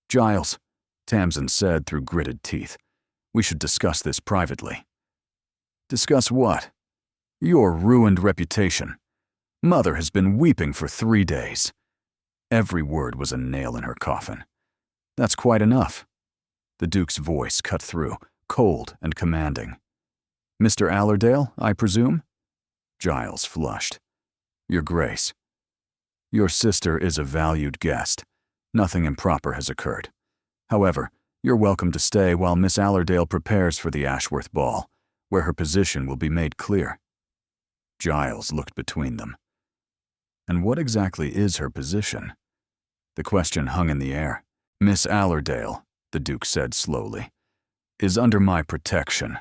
Giles, Tamsin said through gritted teeth, we should discuss this privately. Discuss what? Your ruined reputation. Mother has been weeping for 3 days. Every word was a nail in her coffin. That's quite enough. The Duke's voice cut through, cold and commanding. Mr. Allerdale, I presume? Giles flushed. Your Grace. Your sister is a valued guest. Nothing improper has occurred. However, you're welcome to stay while Miss Allerdale prepares for the Ashworth Ball, where her position will be made clear. Giles looked between them. And what exactly is her position? The question hung in the air. Miss Allerdale, the Duke said slowly, is under my protection.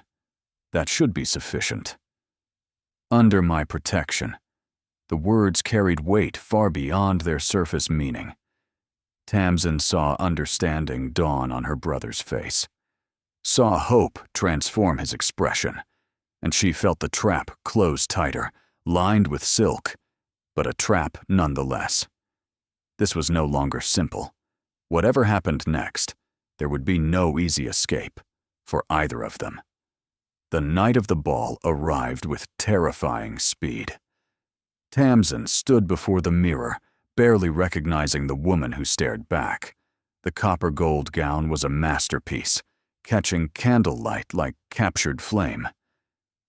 That should be sufficient. Under my protection. The words carried weight far beyond their surface meaning. Tamsin saw understanding dawn on her brother's face, saw hope transform his expression, and she felt the trap close tighter, lined with silk, but a trap nonetheless. This was no longer simple. Whatever happened next, there would be no easy escape for either of them. The night of the ball arrived with terrifying speed. Tamsin stood before the mirror, barely recognizing the woman who stared back. The copper gold gown was a masterpiece, catching candlelight like captured flame.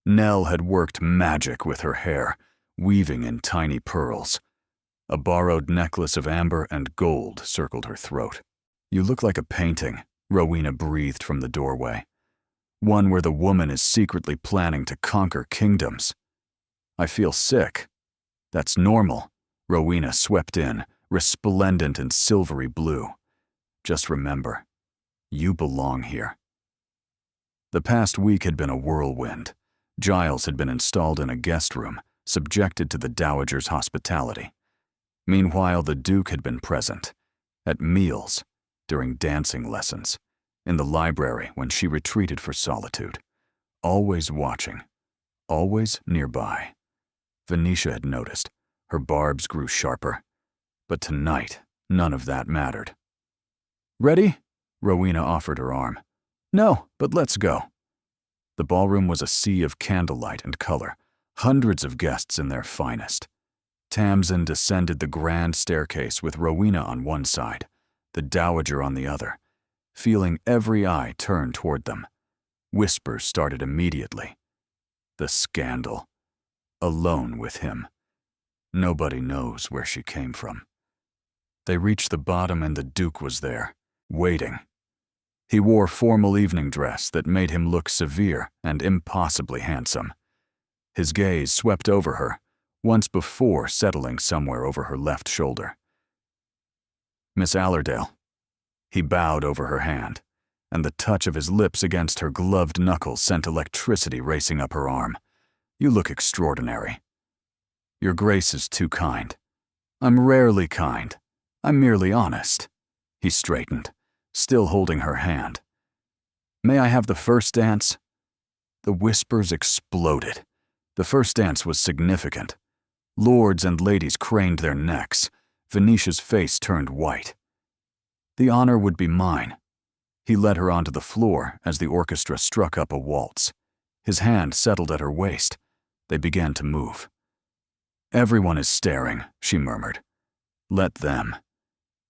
Nell had worked magic with her hair, weaving in tiny pearls. A borrowed necklace of amber and gold circled her throat. You look like a painting, Rowena breathed from the doorway. One where the woman is secretly planning to conquer kingdoms. I feel sick. That's normal. Rowena swept in, resplendent in silvery blue. Just remember, you belong here. The past week had been a whirlwind. Giles had been installed in a guest room, subjected to the Dowager's hospitality. Meanwhile, the Duke had been present, at meals, during dancing lessons, in the library when she retreated for solitude, always watching, always nearby. Venetia had noticed. Her barbs grew sharper. But tonight, none of that mattered. "Ready?" Rowena offered her arm. "No, but let's go." The ballroom was a sea of candlelight and color, hundreds of guests in their finest. Tamsin descended the grand staircase with Rowena on one side, the Dowager on the other, feeling every eye turn toward them. Whispers started immediately. The scandal. Alone with him. Nobody knows where she came from. They reached the bottom and the Duke was there, waiting. He wore formal evening dress that made him look severe and impossibly handsome. His gaze swept over her, once before settling somewhere over her left shoulder. "Miss Allerdale." He bowed over her hand, and the touch of his lips against her gloved knuckles sent electricity racing up her arm. "You look extraordinary." "Your Grace is too kind." "I'm rarely kind. I'm merely honest." He straightened, still holding her hand. "May I have the first dance?" The whispers exploded. The first dance was significant. Lords and ladies craned their necks. Venetia's face turned white. "The honor would be mine." He led her onto the floor as the orchestra struck up a waltz. His hand settled at her waist. They began to move. "Everyone is staring," she murmured. "Let them.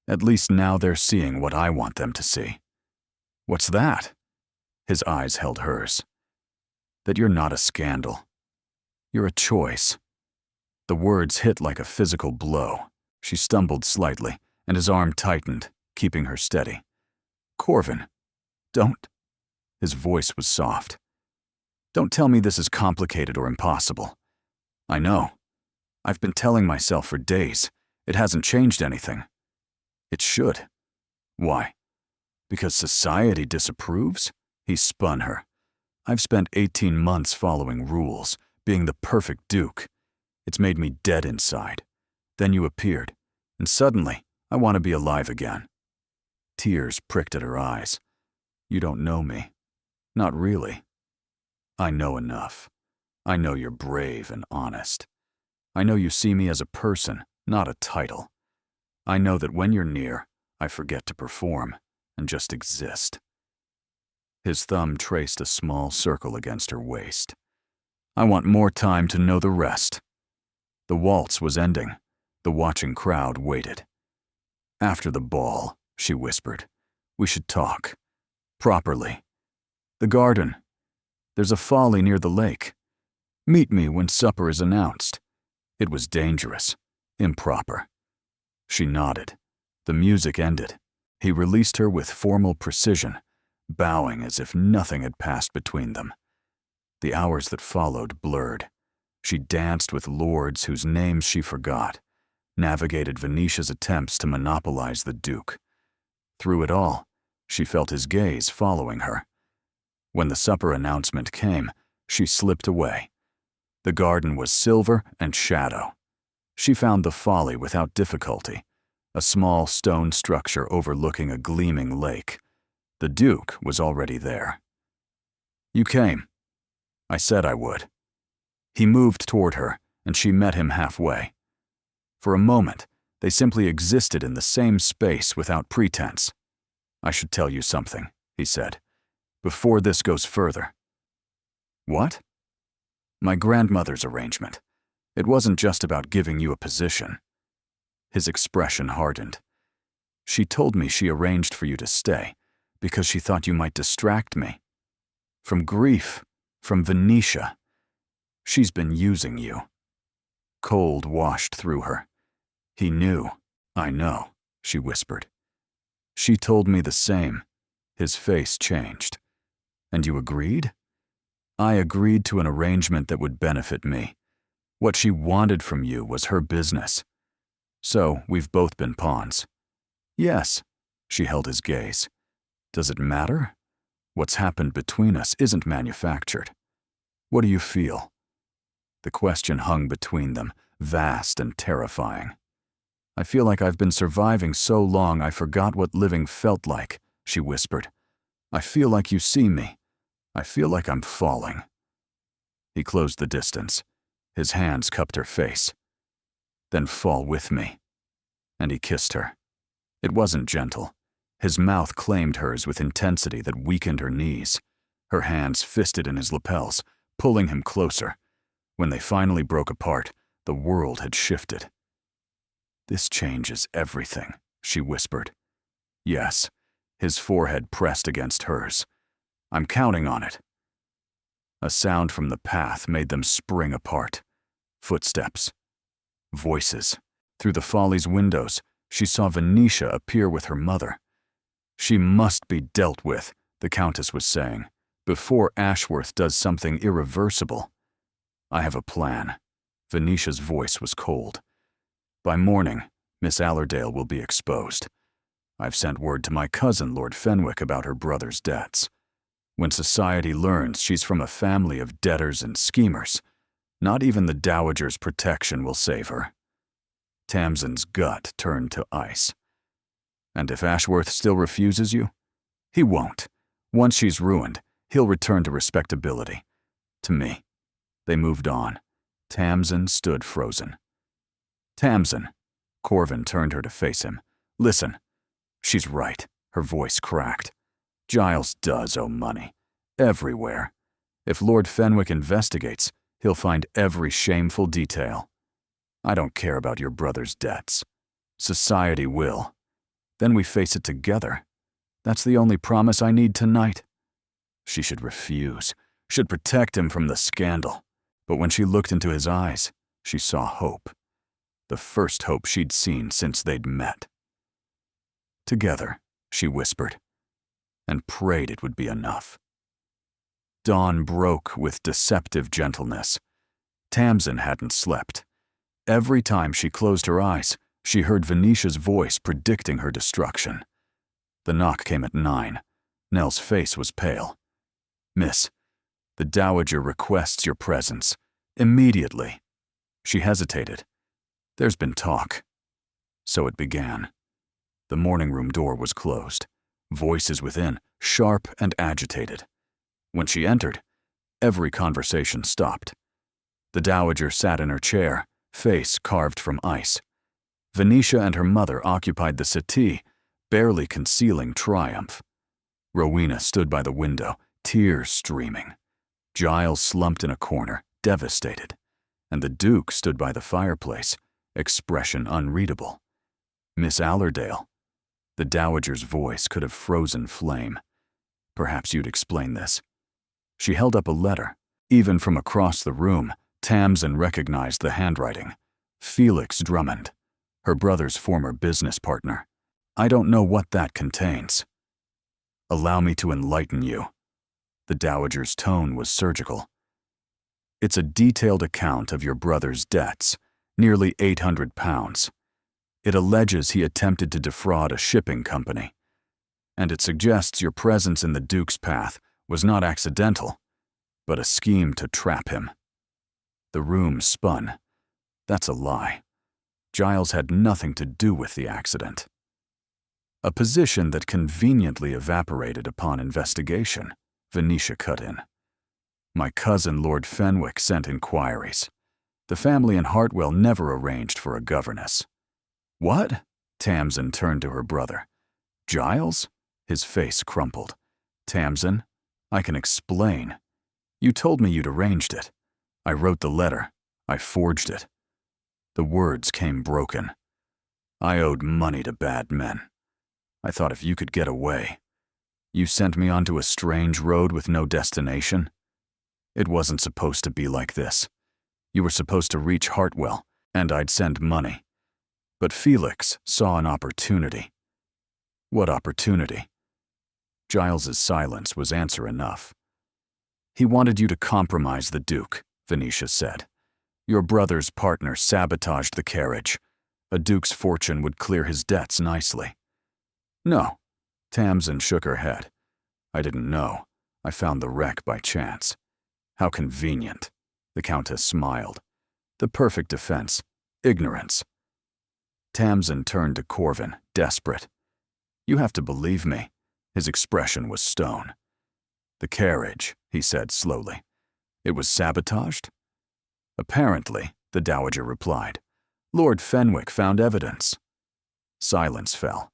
At least now they're seeing what I want them to see." "What's that?" His eyes held hers. "That you're not a scandal. You're a choice." The words hit like a physical blow. She stumbled slightly, and his arm tightened, keeping her steady. "Corvin, don't." His voice was soft. "Don't tell me this is complicated or impossible. I know. I've been telling myself for days. It hasn't changed anything. It should. Why? Because society disapproves?" He spun her. "I've spent 18 months following rules, being the perfect Duke. It's made me dead inside. Then you appeared, and suddenly I want to be alive again." Tears pricked at her eyes. "You don't know me. Not really." "I know enough. I know you're brave and honest. I know you see me as a person, not a title. I know that when you're near, I forget to perform and just exist." His thumb traced a small circle against her waist. "I want more time to know the rest." The waltz was ending. The watching crowd waited. "After the ball," she whispered, "we should talk. Properly. The garden. There's a folly near the lake. Meet me when supper is announced." It was dangerous, improper. She nodded. The music ended. He released her with formal precision, bowing as if nothing had passed between them. The hours that followed blurred. She danced with lords whose names she forgot, navigated Venetia's attempts to monopolize the Duke. Through it all, she felt his gaze following her. When the supper announcement came, she slipped away. The garden was silver and shadow. She found the folly without difficulty, a small stone structure overlooking a gleaming lake. The Duke was already there. "You came." "I said I would." He moved toward her, and she met him halfway. For a moment, they simply existed in the same space without pretense. "I should tell you something," he said, "before this goes further." "What?" "My grandmother's arrangement. It wasn't just about giving you a position." His expression hardened. "She told me she arranged for you to stay because she thought you might distract me. From grief, from Venetia. She's been using you." Cold washed through her. He knew. "I know," she whispered. "She told me the same." His face changed. "And you agreed?" "I agreed to an arrangement that would benefit me. What she wanted from you was her business. So we've both been pawns." "Yes." She held his gaze. "Does it matter? What's happened between us isn't manufactured." What do you feel?" The question hung between them, vast and terrifying. "I feel like I've been surviving so long I forgot what living felt like," she whispered. "I feel like you see me. I feel like I'm falling." He closed the distance. His hands cupped her face. "Then fall with me." And he kissed her. It wasn't gentle. His mouth claimed hers with intensity that weakened her knees. Her hands fisted in his lapels, pulling him closer. When they finally broke apart, the world had shifted. "This changes everything," she whispered. "Yes." His forehead pressed against hers. "I'm counting on it." A sound from the path made them spring apart. Footsteps. Voices. Through the Follies windows, she saw Venetia appear with her mother. "She must be dealt with," the Countess was saying, "before Ashworth does something irreversible." "I have a plan." Venetia's voice was cold. "By morning, Miss Allerdale will be exposed. I've sent word to my cousin, Lord Fenwick, about her brother's debts. When society learns she's from a family of debtors and schemers, not even the Dowager's protection will save her." Tamsin's gut turned to ice. "And if Ashworth still refuses you?" "He won't. Once she's ruined, he'll return to respectability. To me." They moved on. Tamsin stood frozen. "Tamsin." Corvin turned her to face him. "Listen." "She's right." Her voice cracked. "Giles does owe money. Everywhere. If Lord Fenwick investigates, he'll find every shameful detail. I don't care about your brother's debts. Society will. Then we face it together. That's the only promise I need tonight." She should refuse, should protect him from the scandal. But when she looked into his eyes, she saw hope. The first hope she'd seen since they'd met. "Together," she whispered, and prayed it would be enough. Dawn broke with deceptive gentleness. Tamsin hadn't slept. Every time she closed her eyes, she heard Venetia's voice predicting her destruction. The knock came at 9. Nell's face was pale. "Miss, the Dowager requests your presence. Immediately." She hesitated. "There's been talk." So it began. The morning room door was closed. Voices within, sharp and agitated. When she entered, every conversation stopped. The Dowager sat in her chair, face carved from ice. Venetia and her mother occupied the settee, barely concealing triumph. Rowena stood by the window, tears streaming. Giles slumped in a corner, devastated. And the Duke stood by the fireplace, expression unreadable. Miss Allerdale. The Dowager's voice could have frozen flame. "Perhaps you'd explain this." She held up a letter. Even from across the room, Tamsin recognized the handwriting. Felix Drummond, her brother's former business partner. "I don't know what that contains." "Allow me to enlighten you." The Dowager's tone was surgical. "It's a detailed account of your brother's debts, nearly £800. It alleges he attempted to defraud a shipping company. And it suggests your presence in the Duke's path was not accidental, but a scheme to trap him." The room spun. That's a lie. Giles had nothing to do with the accident. A position that conveniently evaporated upon investigation, Venetia cut in. "My cousin Lord Fenwick sent inquiries. The family in Hartwell never arranged for a governess." "What?" Tamsin turned to her brother. "Giles?" His face crumpled. "Tamsin, I can explain. You told me you'd arranged it. I wrote the letter. I forged it." The words came broken. "I owed money to bad men. I thought if you could get away. You sent me onto a strange road with no destination. It wasn't supposed to be like this. You were supposed to reach Hartwell, and I'd send money. But Felix saw an opportunity." "What opportunity?" Giles's silence was answer enough. "He wanted you to compromise the Duke," Venetia said. "Your brother's partner sabotaged the carriage. A Duke's fortune would clear his debts nicely." "No." Tamsin shook her head. "I didn't know. I found the wreck by chance." How convenient. The Countess smiled. The perfect defense. Ignorance. Tamsin turned to Corvin, desperate. You have to believe me. His expression was stone. The carriage, he said slowly. It was sabotaged? Apparently, the Dowager replied. Lord Fenwick found evidence. Silence fell.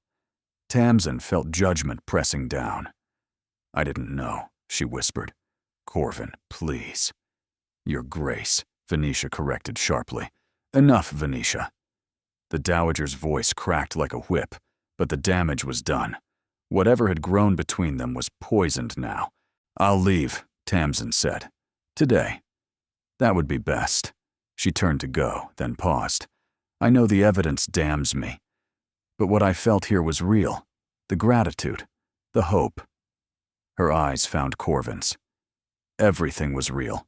Tamsin felt judgment pressing down. I didn't know, she whispered. Corvin, please. Your Grace, Venetia corrected sharply. Enough, Venetia. The Dowager's voice cracked like a whip, but the damage was done. Whatever had grown between them was poisoned now. I'll leave, Tamsin said. Today. That would be best. She turned to go, then paused. I know the evidence damns me. But what I felt here was real. The gratitude. The hope. Her eyes found Corvin's. Everything was real.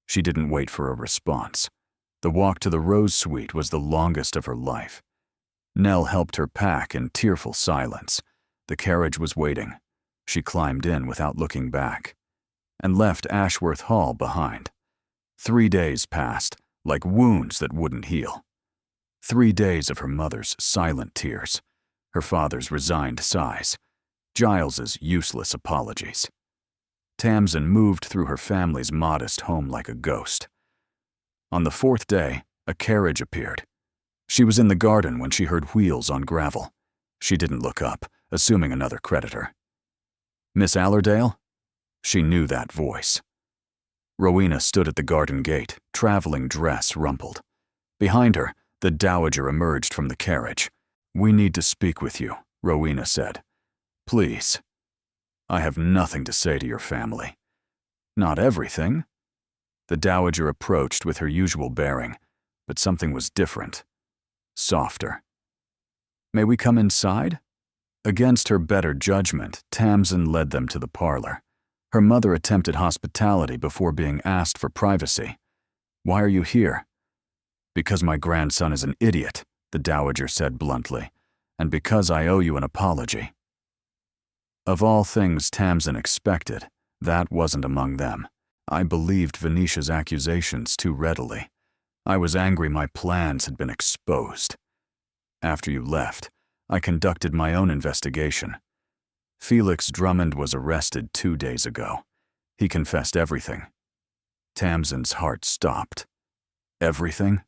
She didn't wait for a response. The walk to the Rose Suite was the longest of her life. Nell helped her pack in tearful silence. The carriage was waiting. She climbed in without looking back, and left Ashworth Hall behind. 3 days passed, like wounds that wouldn't heal. 3 days of her mother's silent tears, her father's resigned sighs, Giles's useless apologies. Tamsin moved through her family's modest home like a ghost. On the 4th day, a carriage appeared. She was in the garden when she heard wheels on gravel. She didn't look up, assuming another creditor. Miss Allerdale? She knew that voice. Rowena stood at the garden gate, traveling dress rumpled. Behind her, the Dowager emerged from the carriage. We need to speak with you, Rowena said. Please. I have nothing to say to your family. Not everything. The Dowager approached with her usual bearing, but something was different. Softer. May we come inside? Against her better judgment, Tamsin led them to the parlor. Her mother attempted hospitality before being asked for privacy. Why are you here? Because my grandson is an idiot, the Dowager said bluntly, and because I owe you an apology. Of all things Tamsin expected, that wasn't among them. I believed Venetia's accusations too readily. I was angry my plans had been exposed. After you left, I conducted my own investigation. Felix Drummond was arrested 2 days ago. He confessed everything. Tamsin's heart stopped. Everything?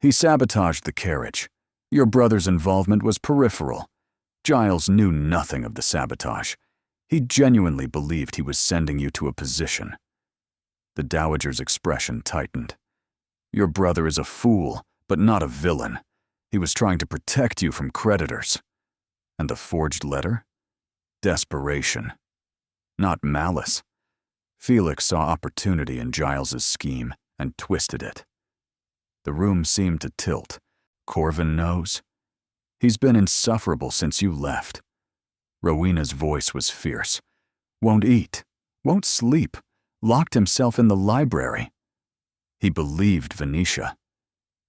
He sabotaged the carriage. Your brother's involvement was peripheral. Giles knew nothing of the sabotage. He genuinely believed he was sending you to a position. The Dowager's expression tightened. Your brother is a fool, but not a villain. He was trying to protect you from creditors. And the forged letter? Desperation. Not malice. Felix saw opportunity in Giles's scheme and twisted it. The room seemed to tilt. Corvin knows. He's been insufferable since you left. Rowena's voice was fierce. Won't eat. Won't sleep. Locked himself in the library. He believed Venetia.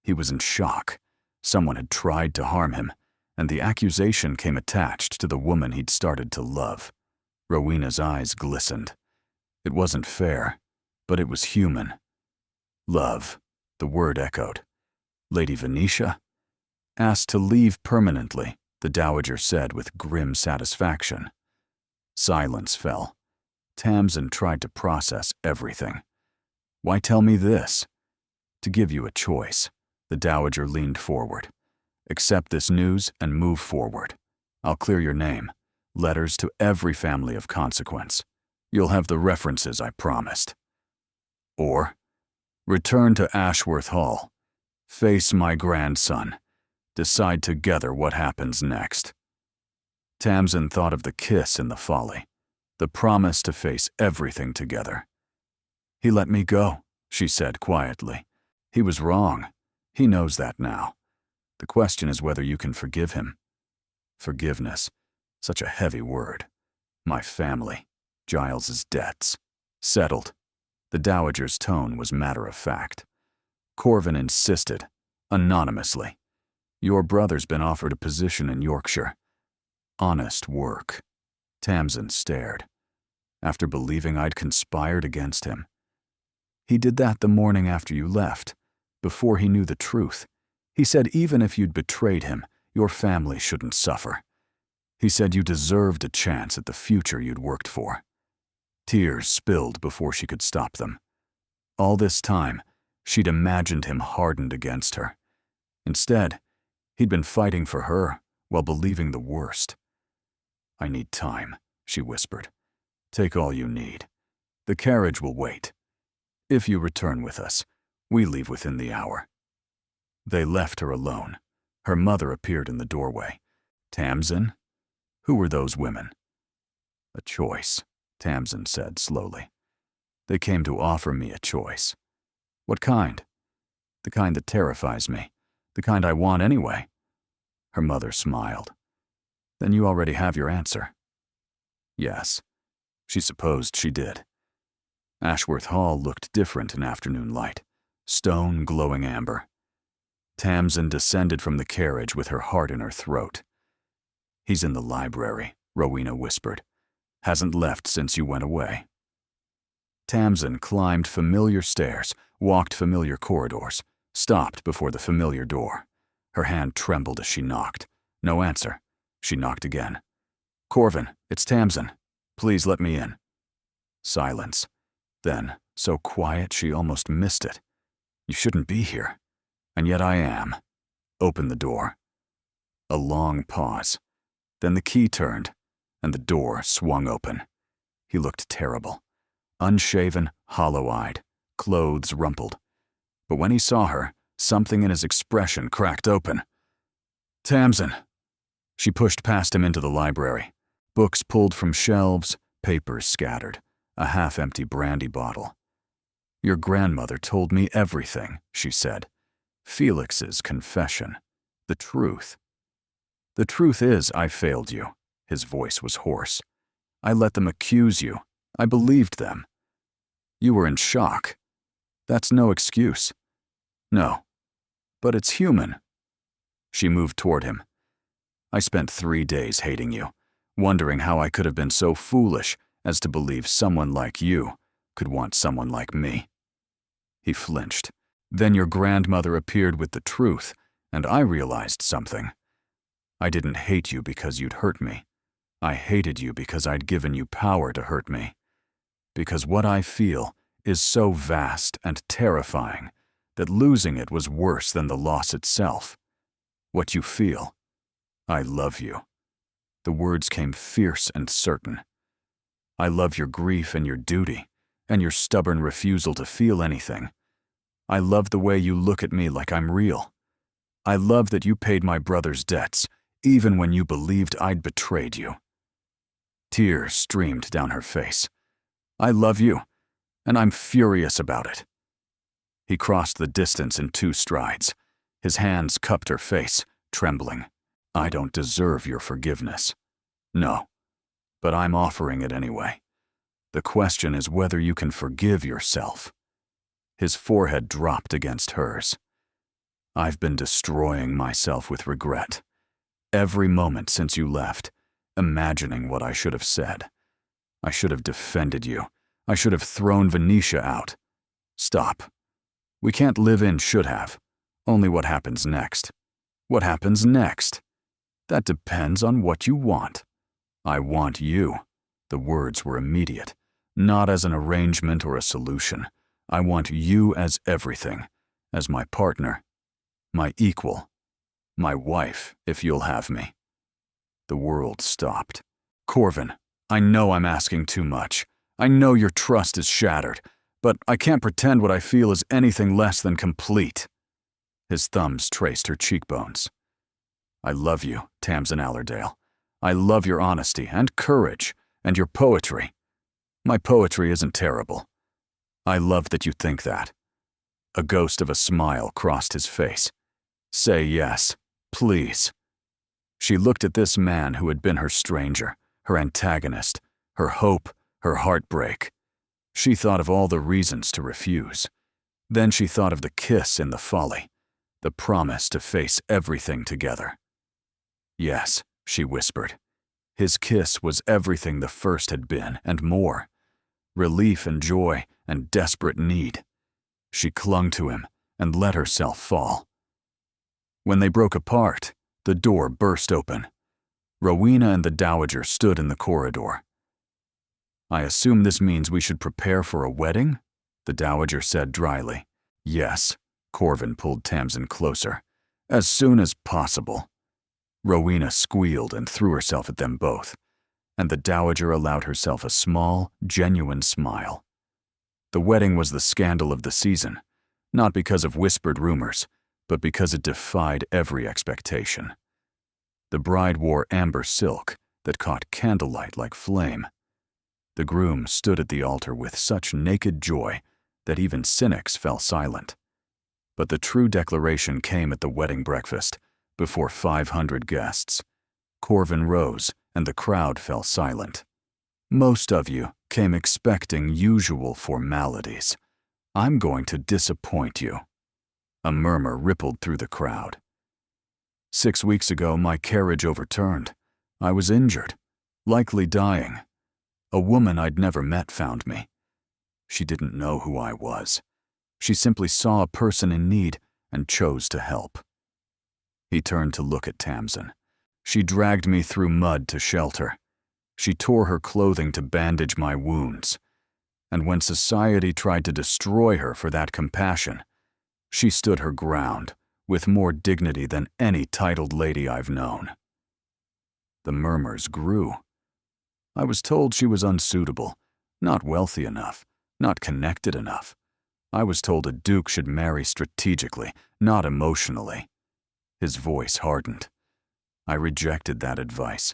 He was in shock. Someone had tried to harm him, and the accusation came attached to the woman he'd started to love. Rowena's eyes glistened. It wasn't fair, but it was human. Love, the word echoed. Lady Venetia? Asked to leave permanently, the Dowager said with grim satisfaction. Silence fell. Tamsin tried to process everything. Why tell me this? To give you a choice. The Dowager leaned forward. Accept this news and move forward. I'll clear your name. Letters to every family of consequence. You'll have the references I promised. Or, return to Ashworth Hall. Face my grandson. Decide together what happens next. Tamsin thought of the kiss in the folly. The promise to face everything together. He let me go, she said quietly. He was wrong. He knows that now. The question is whether you can forgive him. Forgiveness. Such a heavy word. My family. Giles's debts. Settled. The Dowager's tone was matter-of-fact. Corvin insisted, anonymously. Your brother's been offered a position in Yorkshire. Honest work. Tamsin stared. After believing I'd conspired against him, He did that the morning after you left, before he knew the truth. He said even if you'd betrayed him, your family shouldn't suffer. He said you deserved a chance at the future you'd worked for. Tears spilled before she could stop them. All this time, she'd imagined him hardened against her. Instead, he'd been fighting for her while believing the worst. "I need time," she whispered. "Take all you need. The carriage will wait. If you return with us, we leave within the hour." They left her alone. Her mother appeared in the doorway. "Tamsin? Who were those women?" "A choice," Tamsin said slowly. "They came to offer me a choice." "What kind?" "The kind that terrifies me. The kind I want anyway." Her mother smiled. "Then you already have your answer." Yes. She supposed she did. Ashworth Hall looked different in afternoon light, stone glowing amber. Tamsin descended from the carriage with her heart in her throat. "He's in the library," Rowena whispered. "Hasn't left since you went away." Tamsin climbed familiar stairs, walked familiar corridors, stopped before the familiar door. Her hand trembled as she knocked. No answer. She knocked again. "Corvin, it's Tamsin. Please let me in." Silence. Then, so quiet she almost missed it. "You shouldn't be here. And yet I am." "Open the door." A long pause. Then the key turned, and the door swung open. He looked terrible. Unshaven, hollow-eyed, clothes rumpled. But when he saw her, something in his expression cracked open. "Tamsin." She pushed past him into the library. Books pulled from shelves, papers scattered, a half-empty brandy bottle. "Your grandmother told me everything," she said. "Felix's confession. The truth." "The truth is I failed you." His voice was hoarse. "I let them accuse you. I believed them. You were in shock. That's no excuse." "No. But it's human." She moved toward him. "I spent 3 days hating you, wondering how I could have been so foolish as to believe someone like you could want someone like me." He flinched. "Then your grandmother appeared with the truth, and I realized something. I didn't hate you because you'd hurt me. I hated you because I'd given you power to hurt me. Because what I feel is so vast and terrifying that losing it was worse than the loss itself. What you feel. I love you." The words came fierce and certain. "I love your grief and your duty, and your stubborn refusal to feel anything. I love the way you look at me like I'm real. I love that you paid my brother's debts, even when you believed I'd betrayed you." Tears streamed down her face. "I love you, and I'm furious about it." He crossed the distance in 2 strides. His hands cupped her face, trembling. "I don't deserve your forgiveness." "No, but I'm offering it anyway. The question is whether you can forgive yourself." His forehead dropped against hers. "I've been destroying myself with regret. Every moment since you left, imagining what I should have said. I should have defended you. I should have thrown Venetia out. Stop. We can't live in should have. Only what happens next. What happens next? That depends on what you want. I want you." The words were immediate. "Not as an arrangement or a solution. I want you as everything. As my partner. My equal. My wife, if you'll have me." The world stopped. "Corvin, I know I'm asking too much. I know your trust is shattered, but I can't pretend what I feel is anything less than complete." His thumbs traced her cheekbones. "I love you, Tamsin Allerdale. I love your honesty and courage and your poetry. My poetry isn't terrible. I love that you think that." A ghost of a smile crossed his face. "Say yes, please." She looked at this man who had been her stranger, her antagonist, her hope, her heartbreak. She thought of all the reasons to refuse. Then she thought of the kiss in the folly, the promise to face everything together. "Yes," she whispered. His kiss was everything the first had been, and more. Relief and joy and desperate need. She clung to him and let herself fall. When they broke apart, the door burst open. Rowena and the Dowager stood in the corridor. "I assume this means we should prepare for a wedding?" the Dowager said dryly. "Yes," Corvin pulled Tamsin closer. "As soon as possible." Rowena squealed and threw herself at them both, and the Dowager allowed herself a small, genuine smile. The wedding was the scandal of the season, not because of whispered rumors, but because it defied every expectation. The bride wore amber silk that caught candlelight like flame. The groom stood at the altar with such naked joy that even cynics fell silent. But the true declaration came at the wedding breakfast, before 500 guests. Corvin rose, and the crowd fell silent. "Most of you came expecting usual formalities. I'm going to disappoint you." A murmur rippled through the crowd. 6 weeks ago, my carriage overturned. I was injured, likely dying. A woman I'd never met found me. She didn't know who I was. She simply saw a person in need and chose to help. He turned to look at Tamsin. She dragged me through mud to shelter. She tore her clothing to bandage my wounds. And when society tried to destroy her for that compassion, she stood her ground with more dignity than any titled lady I've known. The murmurs grew. I was told she was unsuitable, not wealthy enough, not connected enough. I was told a duke should marry strategically, not emotionally. His voice hardened. I rejected that advice,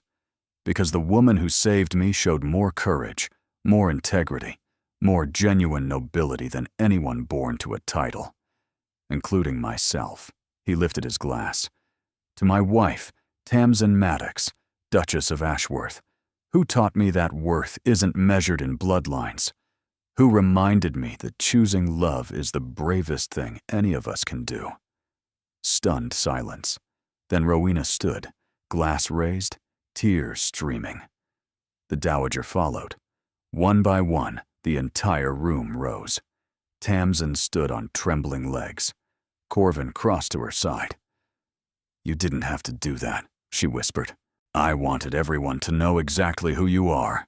because the woman who saved me showed more courage, more integrity, more genuine nobility than anyone born to a title, including myself. He lifted his glass. "To my wife, Tamsin Maddox, Duchess of Ashworth, who taught me that worth isn't measured in bloodlines, who reminded me that choosing love is the bravest thing any of us can do." Stunned silence. Then Rowena stood, glass raised, tears streaming. The Dowager followed. One by one, the entire room rose. Tamsin stood on trembling legs. Corvin crossed to her side. "You didn't have to do that," she whispered. "I wanted everyone to know exactly who you are."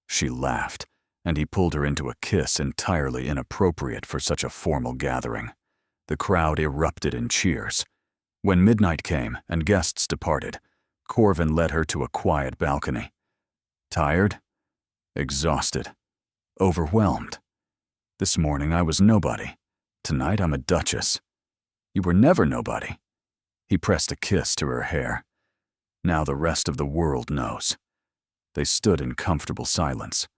She laughed, and he pulled her into a kiss entirely inappropriate for such a formal gathering. The crowd erupted in cheers. When midnight came and guests departed, Corvin led her to a quiet balcony. "Tired?" "Exhausted. Overwhelmed. This morning I was nobody. Tonight I'm a duchess." "You were never nobody." He pressed a kiss to her hair. "Now the rest of the world knows." They stood in comfortable silence.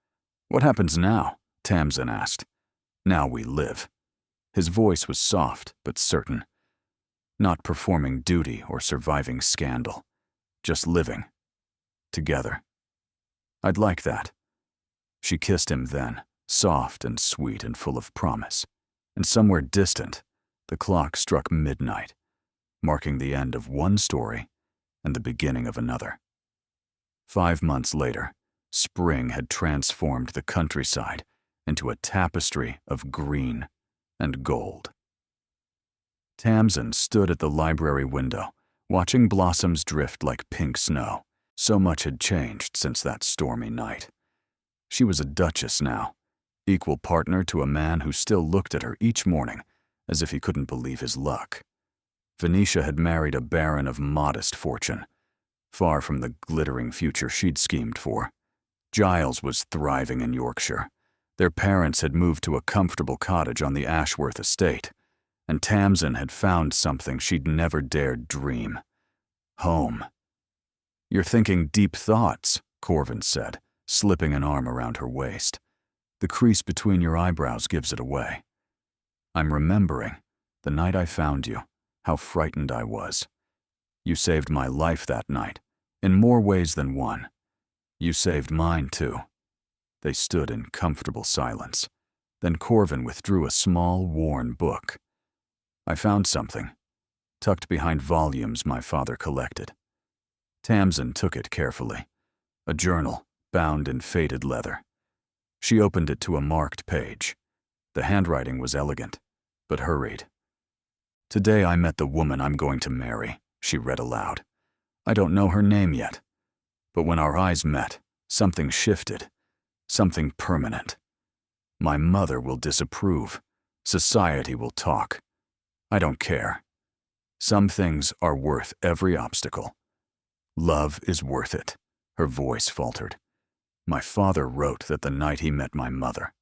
"What happens now?" Tamsin asked. "Now we live." His voice was soft but certain. Not performing duty or surviving scandal. Just living. Together. "I'd like that." She kissed him then, soft and sweet and full of promise. And somewhere distant, the clock struck midnight, marking the end of one story and the beginning of another. 5 months later, spring had transformed the countryside into a tapestry of green and gold. Tamsin stood at the library window, watching blossoms drift like pink snow. So much had changed since that stormy night. She was a duchess now, equal partner to a man who still looked at her each morning as if he couldn't believe his luck. Venetia had married a baron of modest fortune, far from the glittering future she'd schemed for. Giles was thriving in Yorkshire. Their parents had moved to a comfortable cottage on the Ashworth estate, and Tamsin had found something she'd never dared dream. Home. "You're thinking deep thoughts," Corvin said, slipping an arm around her waist. "The crease between your eyebrows gives it away." "I'm remembering, the night I found you, how frightened I was. You saved my life that night, in more ways than one. You saved mine, too." They stood in comfortable silence. Then Corvin withdrew a small, worn book. "I found something, tucked behind volumes my father collected." Tamsin took it carefully. A journal, bound in faded leather. She opened it to a marked page. The handwriting was elegant. but hurried. "Today I met the woman I'm going to marry," she read aloud. "I don't know her name yet, but when our eyes met, something shifted, something permanent. My mother will disapprove. Society will talk. I don't care. Some things are worth every obstacle. Love is worth it." Her voice faltered. "My father wrote that the night he met my mother."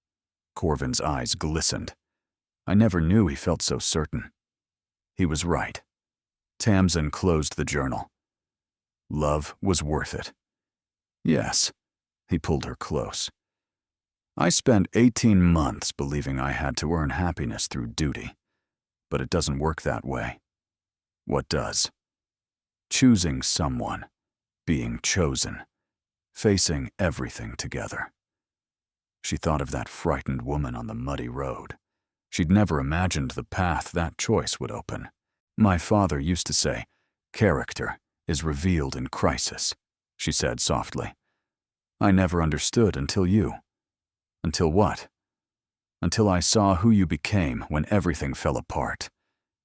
Corvin's eyes glistened. "I never knew he felt so certain." He was right. Tamsin closed the journal. Love was worth it. "Yes." He pulled her close. "I spent 18 months believing I had to earn happiness through duty, but it doesn't work that way. What does? Choosing someone, being chosen, facing everything together." She thought of that frightened woman on the muddy road. She'd never imagined the path that choice would open. "My father used to say, 'Character is revealed in crisis,'" she said softly. "I never understood until you." "Until what?" "Until I saw who you became when everything fell apart.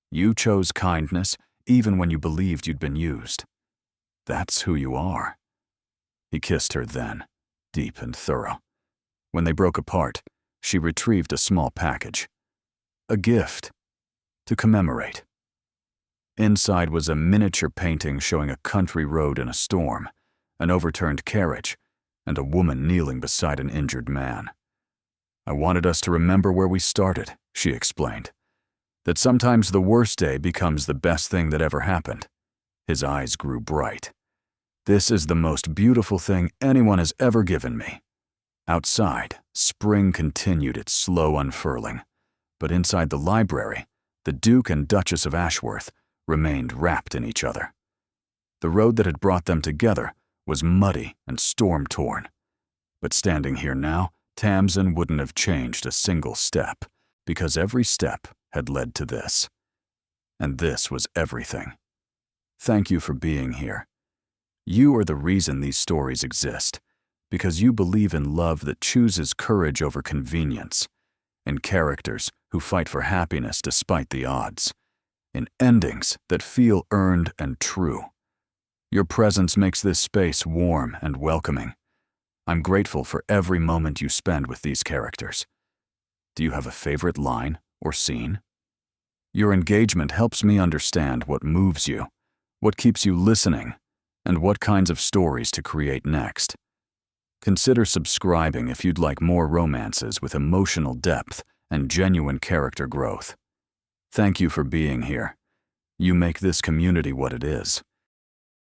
You chose kindness even when you believed you'd been used. That's who you are." He kissed her then, deep and thorough. When they broke apart, she retrieved a small package. A gift. To commemorate. Inside was a miniature painting showing a country road in a storm, an overturned carriage, and a woman kneeling beside an injured man. "I wanted us to remember where we started," she explained. "That sometimes the worst day becomes the best thing that ever happened." His eyes grew bright. "This is the most beautiful thing anyone has ever given me." Outside, spring continued its slow unfurling, but inside the library, the Duke and Duchess of Ashworth remained wrapped in each other. The road that had brought them together was muddy and storm-torn, but standing here now, Tamsin wouldn't have changed a single step, because every step had led to this. And this was everything. Thank you for being here. You are the reason these stories exist, because you believe in love that chooses courage over convenience, in characters who fight for happiness despite the odds, in endings that feel earned and true. Your presence makes this space warm and welcoming. I'm grateful for every moment you spend with these characters. Do you have a favorite line or scene? Your engagement helps me understand what moves you, what keeps you listening, and what kinds of stories to create next. Consider subscribing if you'd like more romances with emotional depth and genuine character growth. Thank you for being here. You make this community what it is.